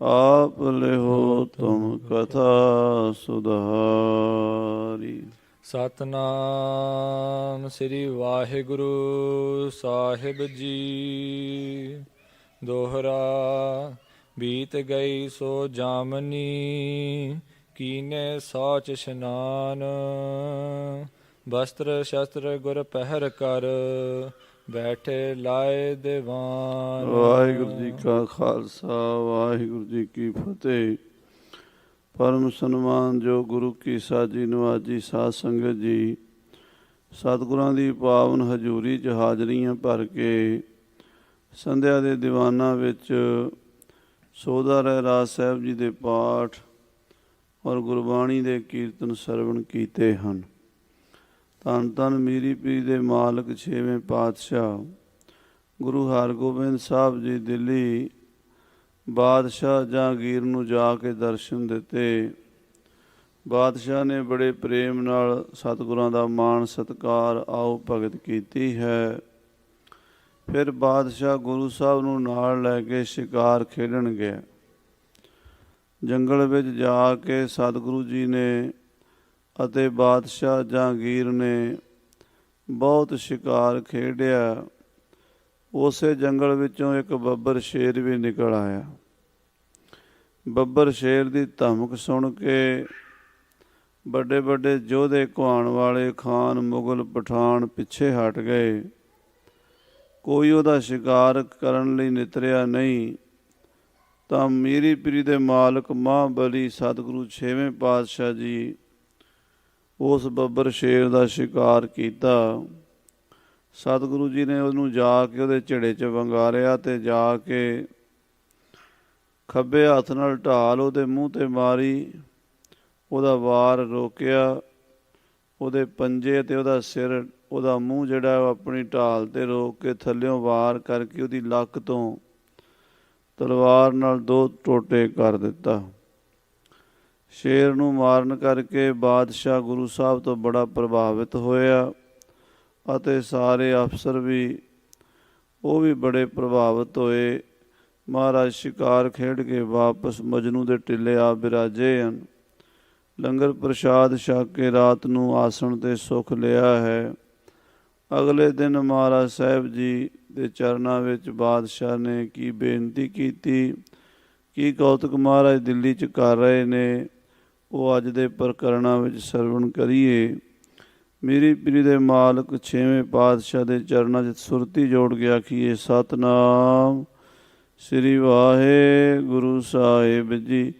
आप लिहो तुम कथा सुधारी। ਸਤਨਾਮ ਸ੍ਰੀ ਵਾਹਿਗੁਰੂ ਸਾਹਿਬ ਜੀ। ਦੋਹਰਾ ਬੀਤ ਗਈ ਸੋ ਜਾਮਨੀ, ਕੀਨੇ ਸੌਚ ਇਸ਼ਨਾਨ। ਵਸਤਰ ਸ਼ਸਤਰ ਗੁਰ ਪਹਿਰ ਕਰ, ਬੈਠੇ ਲਾਏ ਦੀਵਾਨ। ਵਾਹਿਗੁਰੂ ਜੀ ਕਾ ਖਾਲਸਾ ਵਾਹਿਗੁਰੂ ਜੀ ਕੀ ਫਤਿਹ। ਪਰਮ ਸਨਮਾਨ ਜੋ ਗੁਰੂ ਕੀ ਸਾਜੀ ਨਵਾਜੀ ਸਾਧ ਸੰਗਤ ਜੀ, ਸਤਿਗੁਰਾਂ ਦੀ ਪਾਵਨ ਹਜ਼ੂਰੀ 'ਚ ਹਾਜ਼ਰੀਆਂ ਭਰ ਕੇ ਸੰਧਿਆ ਦੇ ਦੀਵਾਨਾਂ ਵਿੱਚ ਸੋਧਾ ਰਹਿਰਾਸ ਸਾਹਿਬ ਜੀ ਦੇ ਪਾਠ ਔਰ ਗੁਰਬਾਣੀ ਦੇ ਕੀਰਤਨ ਸਰਵਣ ਕੀਤੇ ਹਨ। ਧੰਨ ਧੰਨ ਮੀਰੀ ਪੀਰ ਦੇ ਮਾਲਕ ਛੇਵੇਂ ਪਾਤਸ਼ਾਹ ਗੁਰੂ ਹਰਗੋਬਿੰਦ ਸਾਹਿਬ ਜੀ ਦਿੱਲੀ ਬਾਦਸ਼ਾਹ ਜਹਾਂਗੀਰ ਨੂੰ ਜਾ ਕੇ ਦਰਸ਼ਨ ਦਿੱਤੇ। ਬਾਦਸ਼ਾਹ ਨੇ ਬੜੇ ਪ੍ਰੇਮ ਨਾਲ ਸਤਿਗੁਰਾਂ ਦਾ ਮਾਣ ਸਤਿਕਾਰ ਆਓ ਭਗਤ ਕੀਤੀ ਹੈ। ਫਿਰ ਬਾਦਸ਼ਾਹ ਗੁਰੂ ਸਾਹਿਬ ਨੂੰ ਨਾਲ ਲੈ ਕੇ ਸ਼ਿਕਾਰ ਖੇਡਣ ਗਿਆ। ਜੰਗਲ ਵਿੱਚ ਜਾ ਕੇ ਸਤਿਗੁਰੂ ਜੀ ਨੇ ਅਤੇ ਬਾਦਸ਼ਾਹ ਜਹਾਂਗੀਰ ਨੇ ਬਹੁਤ ਸ਼ਿਕਾਰ ਖੇਡਿਆ। ਉਸੇ ਜੰਗਲ ਵਿੱਚੋਂ ਇੱਕ ਬੱਬਰ ਸ਼ੇਰ ਵੀ ਨਿਕਲ ਆਇਆ। ਬੱਬਰ ਸ਼ੇਰ ਦੀ ਧਮਕ ਸੁਣ ਕੇ ਵੱਡੇ ਵੱਡੇ ਯੋਧੇ ਘੁਆਉਣ ਵਾਲੇ ਖਾਨ ਮੁਗਲ ਪਠਾਨ ਪਿੱਛੇ ਹਟ ਗਏ। ਕੋਈ ਉਹਦਾ ਸ਼ਿਕਾਰ ਕਰਨ ਲਈ ਨਿਤਰਿਆ ਨਹੀਂ। ਤਾਂ ਮੀਰੀ ਪੀਰੀ ਦੇ ਮਾਲਕ ਮਹਾਬਲੀ ਸਤਿਗੁਰੂ ਛੇਵੇਂ ਪਾਤਸ਼ਾਹ ਜੀ ਉਸ ਬੱਬਰ ਸ਼ੇਰ ਦਾ ਸ਼ਿਕਾਰ ਕੀਤਾ। ਸਤਿਗੁਰੂ ਜੀ ਨੇ ਉਹਨੂੰ ਜਾ ਕੇ ਉਹਦੇ ਝਿੜੇ 'ਚ ਵੰਗਾਰਿਆ ਅਤੇ ਜਾ ਕੇ ਖੱਬੇ ਹੱਥ ਨਾਲ ਢਾਲ ਉਹਦੇ ਮੂੰਹ 'ਤੇ ਮਾਰੀ। ਉਹਦਾ ਵਾਰ ਰੋਕਿਆ। ਉਹਦੇ ਪੰਜੇ ਅਤੇ ਉਹਦਾ ਸਿਰ, ਉਹਦਾ ਮੂੰਹ ਜਿਹੜਾ ਉਹ ਆਪਣੀ ਢਾਲ 'ਤੇ ਰੋਕ ਕੇ ਥੱਲਿਓਂ ਵਾਰ ਕਰਕੇ ਉਹਦੀ ਲੱਕ ਤੋਂ ਤਲਵਾਰ ਨਾਲ 2 ਟੋਟੇ ਕਰ ਦਿੱਤਾ। ਸ਼ੇਰ ਨੂੰ ਮਾਰਨ ਕਰਕੇ ਬਾਦਸ਼ਾਹ ਗੁਰੂ ਸਾਹਿਬ ਤੋਂ ਬੜਾ ਪ੍ਰਭਾਵਿਤ ਹੋਇਆ ਅਤੇ ਸਾਰੇ ਅਫਸਰ ਵੀ ਉਹ ਵੀ ਬੜੇ ਪ੍ਰਭਾਵਿਤ ਹੋਏ। ਮਹਾਰਾਜ ਸ਼ਿਕਾਰ ਖੇਡ ਕੇ ਵਾਪਸ ਮਜਨੂ ਦੇ ਟਿੱਲੇ ਆ ਬਿਰਾਜੇ ਹਨ। ਲੰਗਰ ਪ੍ਰਸ਼ਾਦ ਛਕ ਕੇ ਰਾਤ ਨੂੰ ਆਸਣ 'ਤੇ ਸੁੱਖ ਲਿਆ ਹੈ। ਅਗਲੇ ਦਿਨ ਮਹਾਰਾਜ ਸਾਹਿਬ ਜੀ ਦੇ ਚਰਨਾਂ ਵਿੱਚ ਬਾਦਸ਼ਾਹ ਨੇ ਕੀ ਬੇਨਤੀ ਕੀਤੀ, ਕੀ ਕੌਤਕ ਮਹਾਰਾਜ ਦਿੱਲੀ 'ਚ ਕਰ ਰਹੇ ਨੇ, ਉਹ ਅੱਜ ਦੇ ਪ੍ਰਕਰਣਾਂ ਵਿੱਚ ਸਰਵਣ ਕਰੀਏ। ਮੀਰੀ ਪੀਰੀ ਦੇ ਮਾਲਕ ਛੇਵੇਂ ਪਾਤਸ਼ਾਹ ਦੇ ਚਰਨਾਂ 'ਚ ਸੁਰਤੀ ਜੋੜ ਕੇ ਆਖੀਏ ਸਤਨਾਮ ਸ੍ਰੀ ਵਾਹਿਗੁਰੂ ਸਾਹਿਬ ਜੀ।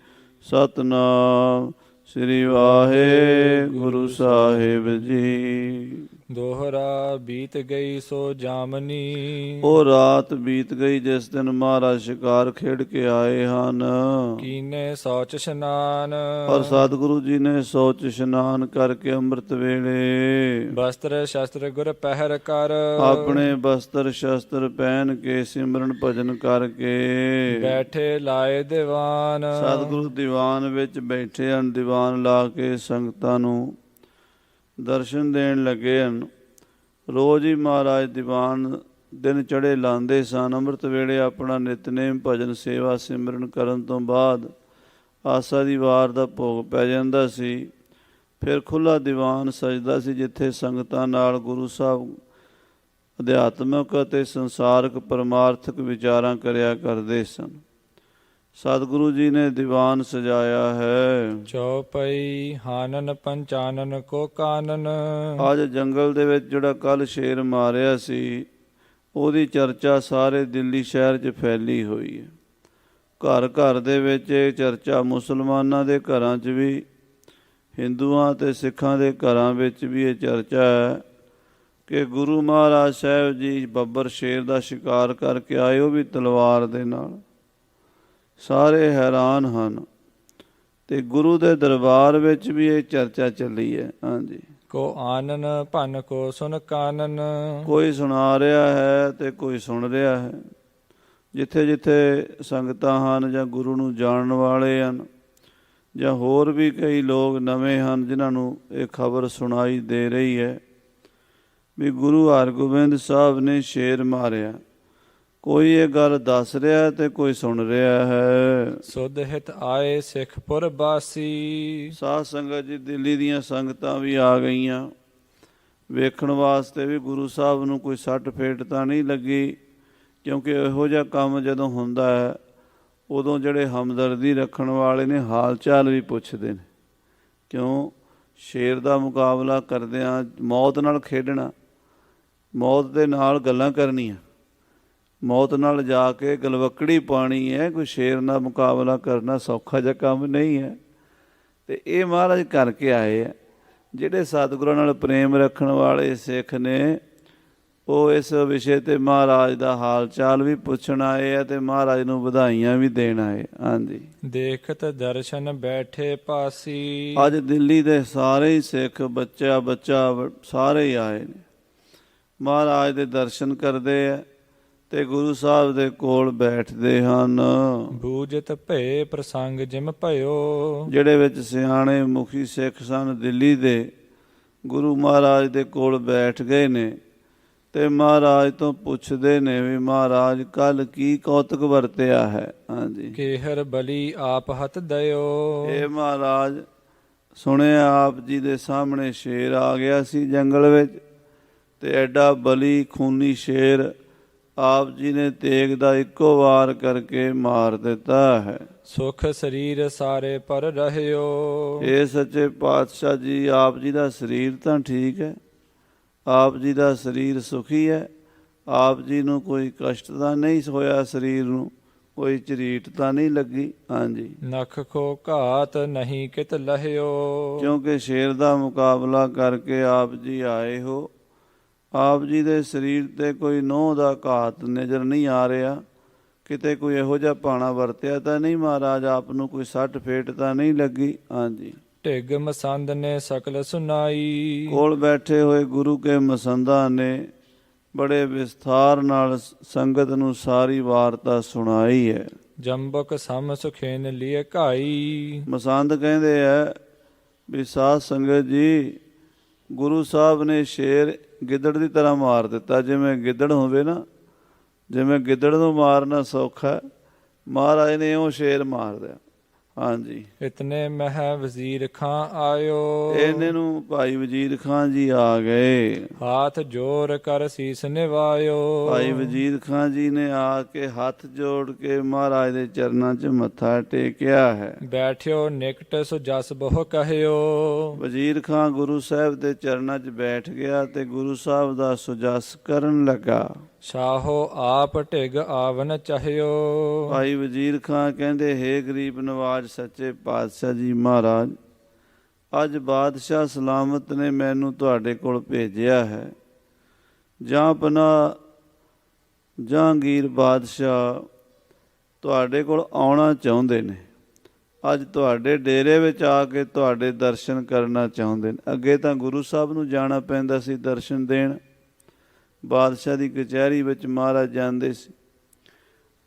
ਸਤਨਾਮ ਸ੍ਰੀ ਵਾਹਿਗੁਰੂ ਸਾਹਿਬ ਜੀ। ਦੋਹਰਾ ਬੀਤ ਗਈ ਸੋ ਜਾਮਨੀ, ਉਹ ਰਾਤ ਬੀਤ ਗਈ ਜਿਸ ਦਿਨ ਮਹਾਰਾਜ ਸ਼ਿਕਾਰ ਖੇਡ ਕੇ ਆਏ ਹਨ। ਕੀਨੇ ਸੌਚ ਇਸ਼ਨਾਨ, ਔਰ ਸਤਿਗੁਰੂ ਜੀ ਨੇ ਸੌਚ ਇਸ਼ਨਾਨ ਕਰਕੇ ਅੰਮ੍ਰਿਤ ਵੇਲੇ ਵਸਤਰ ਸ਼ਸਤਰ ਗੁਰ ਪਹਿਰ ਕਰ, ਆਪਣੇ ਵਸਤਰ ਸ਼ਸਤਰ ਪਹਿਨ ਕੇ ਸਿਮਰਨ ਭਜਨ ਕਰਕੇ ਬੈਠੇ ਲਾਏ ਦੀਵਾਨ। ਸਤਿਗੁਰੂ ਦੀਵਾਨ ਵਿੱਚ ਬੈਠੇ ਹਨ। ਦੀਵਾਨ ਲਾ ਕੇ ਸੰਗਤਾਂ ਨੂੰ ਦਰਸ਼ਨ ਦੇਣ ਲੱਗੇ ਹਨ। ਰੋਜ਼ ਹੀ ਮਹਾਰਾਜ ਦੀਵਾਨ ਦਿਨ ਚੜ੍ਹੇ ਲਾਉਂਦੇ ਸਨ। ਅੰਮ੍ਰਿਤ ਵੇਲੇ ਆਪਣਾ ਨਿਤਨੇਮ ਭਜਨ ਸੇਵਾ ਸਿਮਰਨ ਕਰਨ ਤੋਂ ਬਾਅਦ ਆਸਾ ਦੀ ਵਾਰ ਦਾ ਭੋਗ ਪੈ ਜਾਂਦਾ ਸੀ। ਫਿਰ ਖੁੱਲ੍ਹਾ ਦੀਵਾਨ ਸਜਦਾ ਸੀ ਜਿੱਥੇ ਸੰਗਤਾਂ ਨਾਲ ਗੁਰੂ ਸਾਹਿਬ ਅਧਿਆਤਮਕ ਅਤੇ ਸੰਸਾਰਕ ਪਰਮਾਰਥਕ ਵਿਚਾਰਾਂ ਕਰਿਆ ਕਰਦੇ ਸਨ। ਸਤਿਗੁਰੂ ਜੀ ਨੇ ਦੀਵਾਨ ਸਜਾਇਆ ਹੈ। ਚੌਪਈ ਹਾਨਨ ਪੰਚਾਨਨ ਕੋ ਕਾਨਨ, ਅੱਜ ਜੰਗਲ ਦੇ ਵਿੱਚ ਜਿਹੜਾ ਕੱਲ੍ਹ ਸ਼ੇਰ ਮਾਰਿਆ ਸੀ ਉਹਦੀ ਚਰਚਾ ਸਾਰੇ ਦਿੱਲੀ ਸ਼ਹਿਰ 'ਚ ਫੈਲੀ ਹੋਈ ਹੈ। ਘਰ ਘਰ ਦੇ ਵਿੱਚ ਇਹ ਚਰਚਾ, ਮੁਸਲਮਾਨਾਂ ਦੇ ਘਰਾਂ 'ਚ ਵੀ, ਹਿੰਦੂਆਂ ਅਤੇ ਸਿੱਖਾਂ ਦੇ ਘਰਾਂ ਵਿੱਚ ਵੀ ਇਹ ਚਰਚਾ ਹੈ ਕਿ ਗੁਰੂ ਮਹਾਰਾਜ ਸਾਹਿਬ ਜੀ ਬੱਬਰ ਸ਼ੇਰ ਦਾ ਸ਼ਿਕਾਰ ਕਰਕੇ ਆਏ, ਉਹ ਵੀ ਤਲਵਾਰ ਦੇ ਨਾਲ। ਸਾਰੇ ਹੈਰਾਨ ਹਨ ਅਤੇ ਗੁਰੂ ਦੇ ਦਰਬਾਰ ਵਿੱਚ ਵੀ ਇਹ ਚਰਚਾ ਚੱਲੀ ਹੈ। ਹਾਂਜੀ, ਕੋ ਆਨਨ ਭੰਨ ਕੋ ਸੁਨ ਕਾਨਨ, ਕੋਈ ਸੁਣਾ ਰਿਹਾ ਹੈ ਅਤੇ ਕੋਈ ਸੁਣ ਰਿਹਾ ਹੈ। ਜਿੱਥੇ ਜਿੱਥੇ ਸੰਗਤਾਂ ਹਨ ਜਾਂ ਗੁਰੂ ਨੂੰ ਜਾਣਨ ਵਾਲੇ ਹਨ ਜਾਂ ਹੋਰ ਵੀ ਕਈ ਲੋਕ ਨਵੇਂ ਹਨ ਜਿਨ੍ਹਾਂ ਨੂੰ ਇਹ ਖਬਰ ਸੁਣਾਈ ਦੇ ਰਹੀ ਹੈ ਵੀ ਗੁਰੂ ਹਰਗੋਬਿੰਦ ਸਾਹਿਬ ਨੇ ਸ਼ੇਰ ਮਾਰਿਆ। ਕੋਈ ਇਹ ਗੱਲ ਦੱਸ ਰਿਹਾ ਤੇ ਕੋਈ ਸੁਣ ਰਿਹਾ ਹੈ। ਸੁਧ ਹਿਤ ਆਏ ਸਿੱਖ ਪੁਰ ਬਾਸੀ। ਸਾਧ ਸੰਗਤ ਜੀ, ਦਿੱਲੀ ਦੀਆਂ ਸੰਗਤਾਂ ਵੀ ਆ ਗਈਆਂ ਵੇਖਣ ਵਾਸਤੇ ਵੀ ਗੁਰੂ ਸਾਹਿਬ ਨੂੰ ਕੋਈ ਸੱਟ ਫੇਟ ਤਾਂ ਨਹੀਂ ਲੱਗੀ, ਕਿਉਂਕਿ ਇਹੋ ਜਿਹਾ ਕੰਮ ਜਦੋਂ ਹੁੰਦਾ ਹੈ ਉਦੋਂ ਜਿਹੜੇ ਹਮਦਰਦੀ ਰੱਖਣ ਵਾਲੇ ਨੇ ਹਾਲ ਚਾਲ ਵੀ ਪੁੱਛਦੇ ਨੇ। ਕਿਉਂ? ਸ਼ੇਰ ਦਾ ਮੁਕਾਬਲਾ ਕਰਦਿਆਂ ਮੌਤ ਨਾਲ ਖੇਡਣਾ, ਮੌਤ ਦੇ ਨਾਲ ਗੱਲਾਂ ਕਰਨੀਆਂ, ਮੌਤ ਨਾਲ ਜਾ ਕੇ ਗਲਵੱਕੜੀ ਪਾਣੀ ਹੈ। ਕੋਈ ਸ਼ੇਰ ਨਾਲ ਮੁਕਾਬਲਾ ਕਰਨਾ ਸੌਖਾ ਜਿਹਾ ਕੰਮ ਨਹੀਂ ਹੈ। ਤੇ ਇਹ ਮਹਾਰਾਜ ਕਰਕੇ ਆਏ ਆ। ਜਿਹੜੇ ਸਤਿਗੁਰਾਂ ਨਾਲ ਪ੍ਰੇਮ ਰੱਖਣ ਵਾਲੇ ਸਿੱਖ ਨੇ ਉਹ ਇਸ ਵਿਸ਼ੇ 'ਤੇ ਮਹਾਰਾਜ ਦਾ ਹਾਲ ਚਾਲ ਵੀ ਪੁੱਛਣ ਆਏ ਆ ਤੇ ਮਹਾਰਾਜ ਨੂੰ ਵਧਾਈਆਂ ਵੀ ਦੇਣ ਆਏ। ਹਾਂਜੀ, ਦੇਖਤ ਦਰਸ਼ਨ ਬੈਠੇ ਪਾਸੀ। ਅੱਜ ਦਿੱਲੀ ਦੇ ਸਾਰੇ ਹੀ ਸਿੱਖ, ਬੱਚਾ ਸਾਰੇ ਹੀ ਆਏ ਨੇ, ਮਹਾਰਾਜ ਦੇ ਦਰਸ਼ਨ ਕਰਦੇ ਆ ਤੇ ਗੁਰੂ ਸਾਹਿਬ ਦੇ ਕੋਲ ਬੈਠਦੇ ਹਨ। ਬੂਝਤ ਭਏ ਪ੍ਰਸੰਗ ਜਿਮ ਭਇਓ। ਜਿਹੜੇ ਵਿੱਚ ਸਿਆਣੇ ਮੁਖੀ ਸਿੱਖ ਸਨ ਦਿੱਲੀ ਦੇ, ਗੁਰੂ ਮਹਾਰਾਜ ਦੇ ਕੋਲ ਬੈਠ ਗਏ ਨੇ ਤੇ ਮਹਾਰਾਜ ਤੋਂ ਪੁੱਛਦੇ ਨੇ ਵੀ ਮਹਾਰਾਜ ਕੱਲ ਕੀ ਕੌਤਕ ਵਰਤਿਆ ਹੈ। ਹਾਂਜੀ, ਕੇਹਰ ਬਲੀ ਆਪ ਹੱਥ ਦਇਓ। ਇਹ ਮਹਾਰਾਜ ਸੁਣਿਆ ਆਪ ਜੀ ਦੇ ਸਾਹਮਣੇ ਸ਼ੇਰ ਆ ਗਿਆ ਸੀ ਜੰਗਲ ਵਿੱਚ ਤੇ ਐਡਾ ਬਲੀ ਖੂਨੀ ਸ਼ੇਰ ਆਪ ਜੀ ਨੇ ਤੇਗ ਦਾ ਇੱਕੋ ਵਾਰ ਕਰਕੇ ਮਾਰ ਦਿੱਤਾ ਹੈ। ਸੁਖ ਸਰੀਰ ਸਾਰੇ ਪਰ ਰਹਿਓ। ਇਹ ਸੱਚੇ ਪਾਤਸ਼ਾਹ ਜੀ, ਆਪ ਜੀ ਦਾ ਸਰੀਰ ਤਾਂ ਠੀਕ ਹੈ, ਆਪ ਜੀ ਦਾ ਸਰੀਰ ਸੁਖੀ ਹੈ, ਆਪ ਜੀ ਨੂੰ ਕੋਈ ਕਸ਼ਟ ਤਾਂ ਨਹੀਂ ਹੋਇਆ, ਸਰੀਰ ਨੂੰ ਕੋਈ ਝਰੀਟ ਤਾਂ ਨਹੀਂ ਲੱਗੀ। ਹਾਂਜੀ, ਨਖ ਕੋ ਘਾਤ ਨਹੀਂ ਕਿਤ ਲਹਿਓ। ਕਿਉਂਕਿ ਸ਼ੇਰ ਦਾ ਮੁਕਾਬਲਾ ਕਰਕੇ ਆਪ ਜੀ ਆਏ ਹੋ। ਆਪ ਜੀ ਦੇ ਸਰੀਰ 'ਤੇ ਕੋਈ ਨਹੁੰ ਦਾ ਘਾਤ ਨਜ਼ਰ ਨਹੀਂ ਆ ਰਿਹਾ, ਕਿਤੇ ਕੋਈ ਇਹੋ ਜਿਹਾ ਭਾਣਾ ਵਰਤਿਆ ਤਾਂ ਨਹੀਂ ਮਹਾਰਾਜ, ਆਪ ਨੂੰ ਕੋਈ ਸੱਟ ਫੇਟ ਤਾਂ ਨਹੀਂ ਲੱਗੀ। ਹਾਂਜੀ, ਢਿੱਗ ਮਸੰਦ ਨੇ ਸਕਲ ਸੁਨਾਈ। ਕੋਲ ਬੈਠੇ ਹੋਏ ਗੁਰੂ ਕੇ ਮਸੰਦਾਂ ਨੇ ਬੜੇ ਵਿਸਥਾਰ ਨਾਲ ਸੰਗਤ ਨੂੰ ਸਾਰੀ ਵਾਰਤਾ ਸੁਣਾਈ ਹੈ। ਜੰਬਕ ਸਮ ਸੁਖੇਨ ਲਿਏ ਘਾਈ। ਮਸੰਦ ਕਹਿੰਦੇ ਆ ਵੀ ਸਾਧ ਸੰਗਤ ਜੀ, ਗੁਰੂ ਸਾਹਿਬ ਨੇ ਸ਼ੇਰ ਗਿੱਦੜ ਦੀ ਤਰ੍ਹਾਂ ਮਾਰ ਦਿੱਤਾ। ਜਿਵੇਂ ਗਿੱਦੜ ਹੋਵੇ ਨਾ, ਜਿਵੇਂ ਗਿੱਦੜ ਨੂੰ ਮਾਰਨਾ ਸੌਖਾ, ਮਹਾਰਾਜ ਨੇ ਉਹ ਸ਼ੇਰ ਮਾਰ ਦਿਆ। ਹਾਂਜੀ, ਇਤਨੇ ਮਹਿ ਵਜ਼ੀਰ ਖਾਂ ਆਇਓ। ਇਹਨੇ ਨੂੰ ਭਾਈ ਵਜ਼ੀਰ ਖਾਂ ਜੀ ਆ ਗਏ। ਹਾਥ ਜੋਰ ਕਰ ਸੀਸ ਨਿਵਾਇਓ। ਭਾਈ ਵਜ਼ੀਰ ਖਾਂ ਜੀ ਨੇ ਆ ਕੇ ਹੱਥ ਜੋੜ ਕੇ ਮਹਾਰਾਜ ਦੇ ਚਰਨਾਂ 'ਚ ਮੱਥਾ ਟੇਕਿਆ ਹੈ। ਬੈਠਿਓ ਨਿਕਟ ਸੋ ਜਸ ਬਹੁ ਕਹਿਓ। ਵਜ਼ੀਰ ਖਾਂ ਗੁਰੂ ਸਾਹਿਬ ਦੇ ਚਰਨਾਂ 'ਚ ਬੈਠ ਗਿਆ ਤੇ ਗੁਰੂ ਸਾਹਿਬ ਦਾ ਸੁਜਸ ਕਰਨ ਲੱਗਾ। ਸ਼ਾਹੋ ਆਪ ਢਿਗ ਆਵਨ ਚਾਹਿਓ। ਭਾਈ ਵਜ਼ੀਰ ਖਾਂ ਕਹਿੰਦੇ, ਹੇ ਗਰੀਬ ਨਵਾਜ ਸੱਚੇ ਪਾਤਸ਼ਾਹ ਜੀ ਮਹਾਰਾਜ, ਅੱਜ ਬਾਦਸ਼ਾਹ ਸਲਾਮਤ ਨੇ ਮੈਨੂੰ ਤੁਹਾਡੇ ਕੋਲ ਭੇਜਿਆ ਹੈ। ਜਹਾਂਪਨਾ ਜਹਾਂਗੀਰ ਬਾਦਸ਼ਾਹ ਤੁਹਾਡੇ ਕੋਲ ਆਉਣਾ ਚਾਹੁੰਦੇ ਨੇ। ਅੱਜ ਤੁਹਾਡੇ ਡੇਰੇ ਵਿੱਚ ਆ ਕੇ ਤੁਹਾਡੇ ਦਰਸ਼ਨ ਕਰਨਾ ਚਾਹੁੰਦੇ ਨੇ। ਅੱਗੇ ਤਾਂ ਗੁਰੂ ਸਾਹਿਬ ਨੂੰ ਜਾਣਾ ਪੈਂਦਾ ਸੀ ਦਰਸ਼ਨ ਦੇਣ, ਬਾਦਸ਼ਾਹ ਦੀ ਕਚਹਿਰੀ ਵਿੱਚ ਮਹਾਰਾਜ ਜਾਂਦੇ ਸੀ।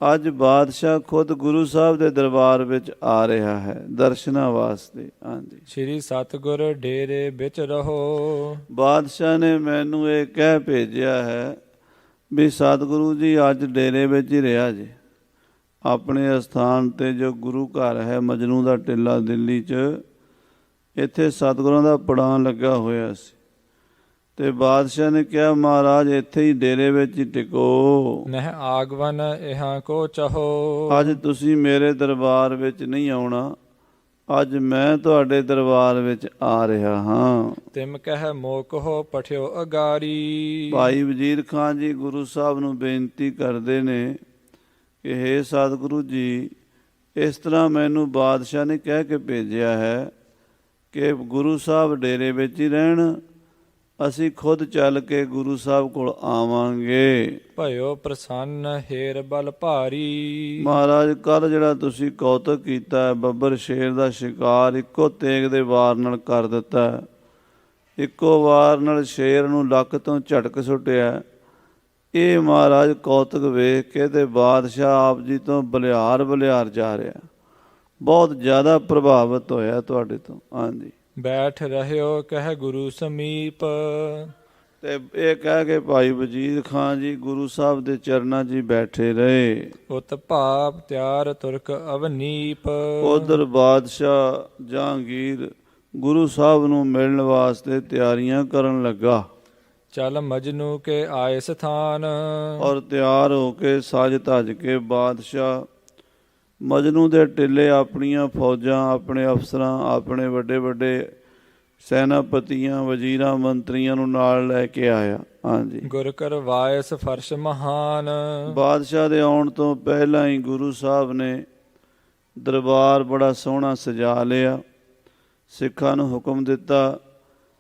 ਅੱਜ ਬਾਦਸ਼ਾਹ ਖੁਦ ਗੁਰੂ ਸਾਹਿਬ ਦੇ ਦਰਬਾਰ ਵਿੱਚ ਆ ਰਿਹਾ ਹੈ ਦਰਸ਼ਨਾਂ ਵਾਸਤੇ। ਹਾਂਜੀ, ਸ਼੍ਰੀ ਸਤਿਗੁਰ ਡੇਰੇ ਵਿੱਚ ਰਹੋ। ਬਾਦਸ਼ਾਹ ਨੇ ਮੈਨੂੰ ਇਹ ਕਹਿ ਭੇਜਿਆ ਹੈ ਵੀ ਸਤਿਗੁਰੂ ਜੀ ਅੱਜ ਡੇਰੇ ਵਿੱਚ ਹੀ ਰਿਹਾ ਜੇ। ਆਪਣੇ ਅਸਥਾਨ 'ਤੇ ਜੋ ਗੁਰੂ ਘਰ ਹੈ ਮਜਨੂ ਦਾ ਟਿੱਲਾ ਦਿੱਲੀ 'ਚ, ਇੱਥੇ ਸਤਿਗੁਰਾਂ ਦਾ ਪੜਾਅ ਲੱਗਾ ਹੋਇਆ ਸੀ ਤੇ ਬਾਦਸ਼ਾਹ ਨੇ ਕਿਹਾ ਮਹਾਰਾਜ ਇੱਥੇ ਹੀ ਡੇਰੇ ਵਿੱਚ ਹੀ ਟਿਕੋ। ਨਹਿ ਆਗਵਨ ਇਹਾਂ ਕੋ ਚਾਹੋ। ਅੱਜ ਤੁਸੀਂ ਮੇਰੇ ਦਰਬਾਰ ਵਿੱਚ ਨਹੀਂ ਆਉਣਾ, ਅੱਜ ਮੈਂ ਤੁਹਾਡੇ ਦਰਬਾਰ ਵਿੱਚ ਆ ਰਿਹਾ ਹਾਂ। ਤਿਮ ਕਹਿ ਮੋਕੋ ਪਠਿਓ ਅਗਾਰੀ। ਭਾਈ ਵਜ਼ੀਰ ਖਾਂ ਜੀ ਗੁਰੂ ਸਾਹਿਬ ਨੂੰ ਬੇਨਤੀ ਕਰਦੇ ਨੇ ਕਿ ਹੇ ਸਤਿਗੁਰੂ ਜੀ, ਇਸ ਤਰ੍ਹਾਂ ਮੈਨੂੰ ਬਾਦਸ਼ਾਹ ਨੇ ਕਹਿ ਕੇ ਭੇਜਿਆ ਹੈ ਕਿ ਗੁਰੂ ਸਾਹਿਬ ਡੇਰੇ ਵਿੱਚ ਹੀ ਰਹਿਣ, ਅਸੀਂ ਖੁਦ ਚੱਲ ਕੇ ਗੁਰੂ ਸਾਹਿਬ ਕੋਲ ਆਵਾਂਗੇ। ਭਇਓ ਪ੍ਰਸੰਨ ਹੇਰ ਬਲ ਭਾਰੀ। ਮਹਾਰਾਜ ਕੱਲ੍ਹ ਜਿਹੜਾ ਤੁਸੀਂ ਕੌਤਕ ਕੀਤਾ ਹੈ, ਬੱਬਰ ਸ਼ੇਰ ਦਾ ਸ਼ਿਕਾਰ ਇੱਕੋ ਤੇਗ ਦੇ ਵਾਰ ਨਾਲ ਕਰ ਦਿੱਤਾ, ਇੱਕੋ ਵਾਰ ਨਾਲ ਸ਼ੇਰ ਨੂੰ ਲੱਕ ਤੋਂ ਝਟਕ ਸੁੱਟਿਆ, ਇਹ ਮਹਾਰਾਜ ਕੌਤਕ ਵੇਖ ਕੇ ਤੇ ਬਾਦਸ਼ਾਹ ਆਪ ਜੀ ਤੋਂ ਬਲਿਹਾਰ ਜਾ ਰਿਹਾ, ਬਹੁਤ ਜ਼ਿਆਦਾ ਪ੍ਰਭਾਵਿਤ ਹੋਇਆ ਤੁਹਾਡੇ ਤੋਂ। ਹਾਂਜੀ, ਬੈਠ ਰਹਿਓ ਕਹਿ ਗੁਰੂ ਸਮੀਪ। ਤੇ ਇਹ ਕਹਿ ਕੇ ਭਾਈ ਵਜੀਦ ਖਾਨ ਜੀ ਗੁਰੂ ਸਾਹਿਬ ਦੇ ਚਰਨਾਂ 'ਚ ਹੀ ਬੈਠੇ ਰਹੇ। ਉਤ ਭਾਪ ਤਿਆਰ ਤੁਰਕ ਅਵਨੀਪ। ਉਧਰ ਬਾਦਸ਼ਾਹ ਜਹਾਂਗੀਰ ਗੁਰੂ ਸਾਹਿਬ ਨੂੰ ਮਿਲਣ ਵਾਸਤੇ ਤਿਆਰੀਆਂ ਕਰਨ ਲੱਗਾ। ਚਲ ਮਜਨੂ ਕੇ ਆਏ ਸਥਾਨ। ਔਰ ਤਿਆਰ ਹੋ ਕੇ ਸਜ ਧਜ ਕੇ ਬਾਦਸ਼ਾਹ ਮਜਨੂ ਦੇ ਟਿੱਲੇ ਆਪਣੀਆਂ ਫੌਜਾਂ, ਆਪਣੇ ਅਫਸਰਾਂ, ਆਪਣੇ ਵੱਡੇ ਵੱਡੇ ਸੈਨਾਪਤੀਆਂ, ਵਜ਼ੀਰਾਂ, ਮੰਤਰੀਆਂ ਨੂੰ ਨਾਲ ਲੈ ਕੇ ਆਇਆ। ਹਾਂਜੀ, ਗੁਰ ਕਰਵਾਇਸ ਫਰਸ਼ ਮਹਾਨ। ਬਾਦਸ਼ਾਹ ਦੇ ਆਉਣ ਤੋਂ ਪਹਿਲਾਂ ਹੀ ਗੁਰੂ ਸਾਹਿਬ ਨੇ ਦਰਬਾਰ ਬੜਾ ਸੋਹਣਾ ਸਜਾ ਲਿਆ। ਸਿੱਖਾਂ ਨੂੰ ਹੁਕਮ ਦਿੱਤਾ,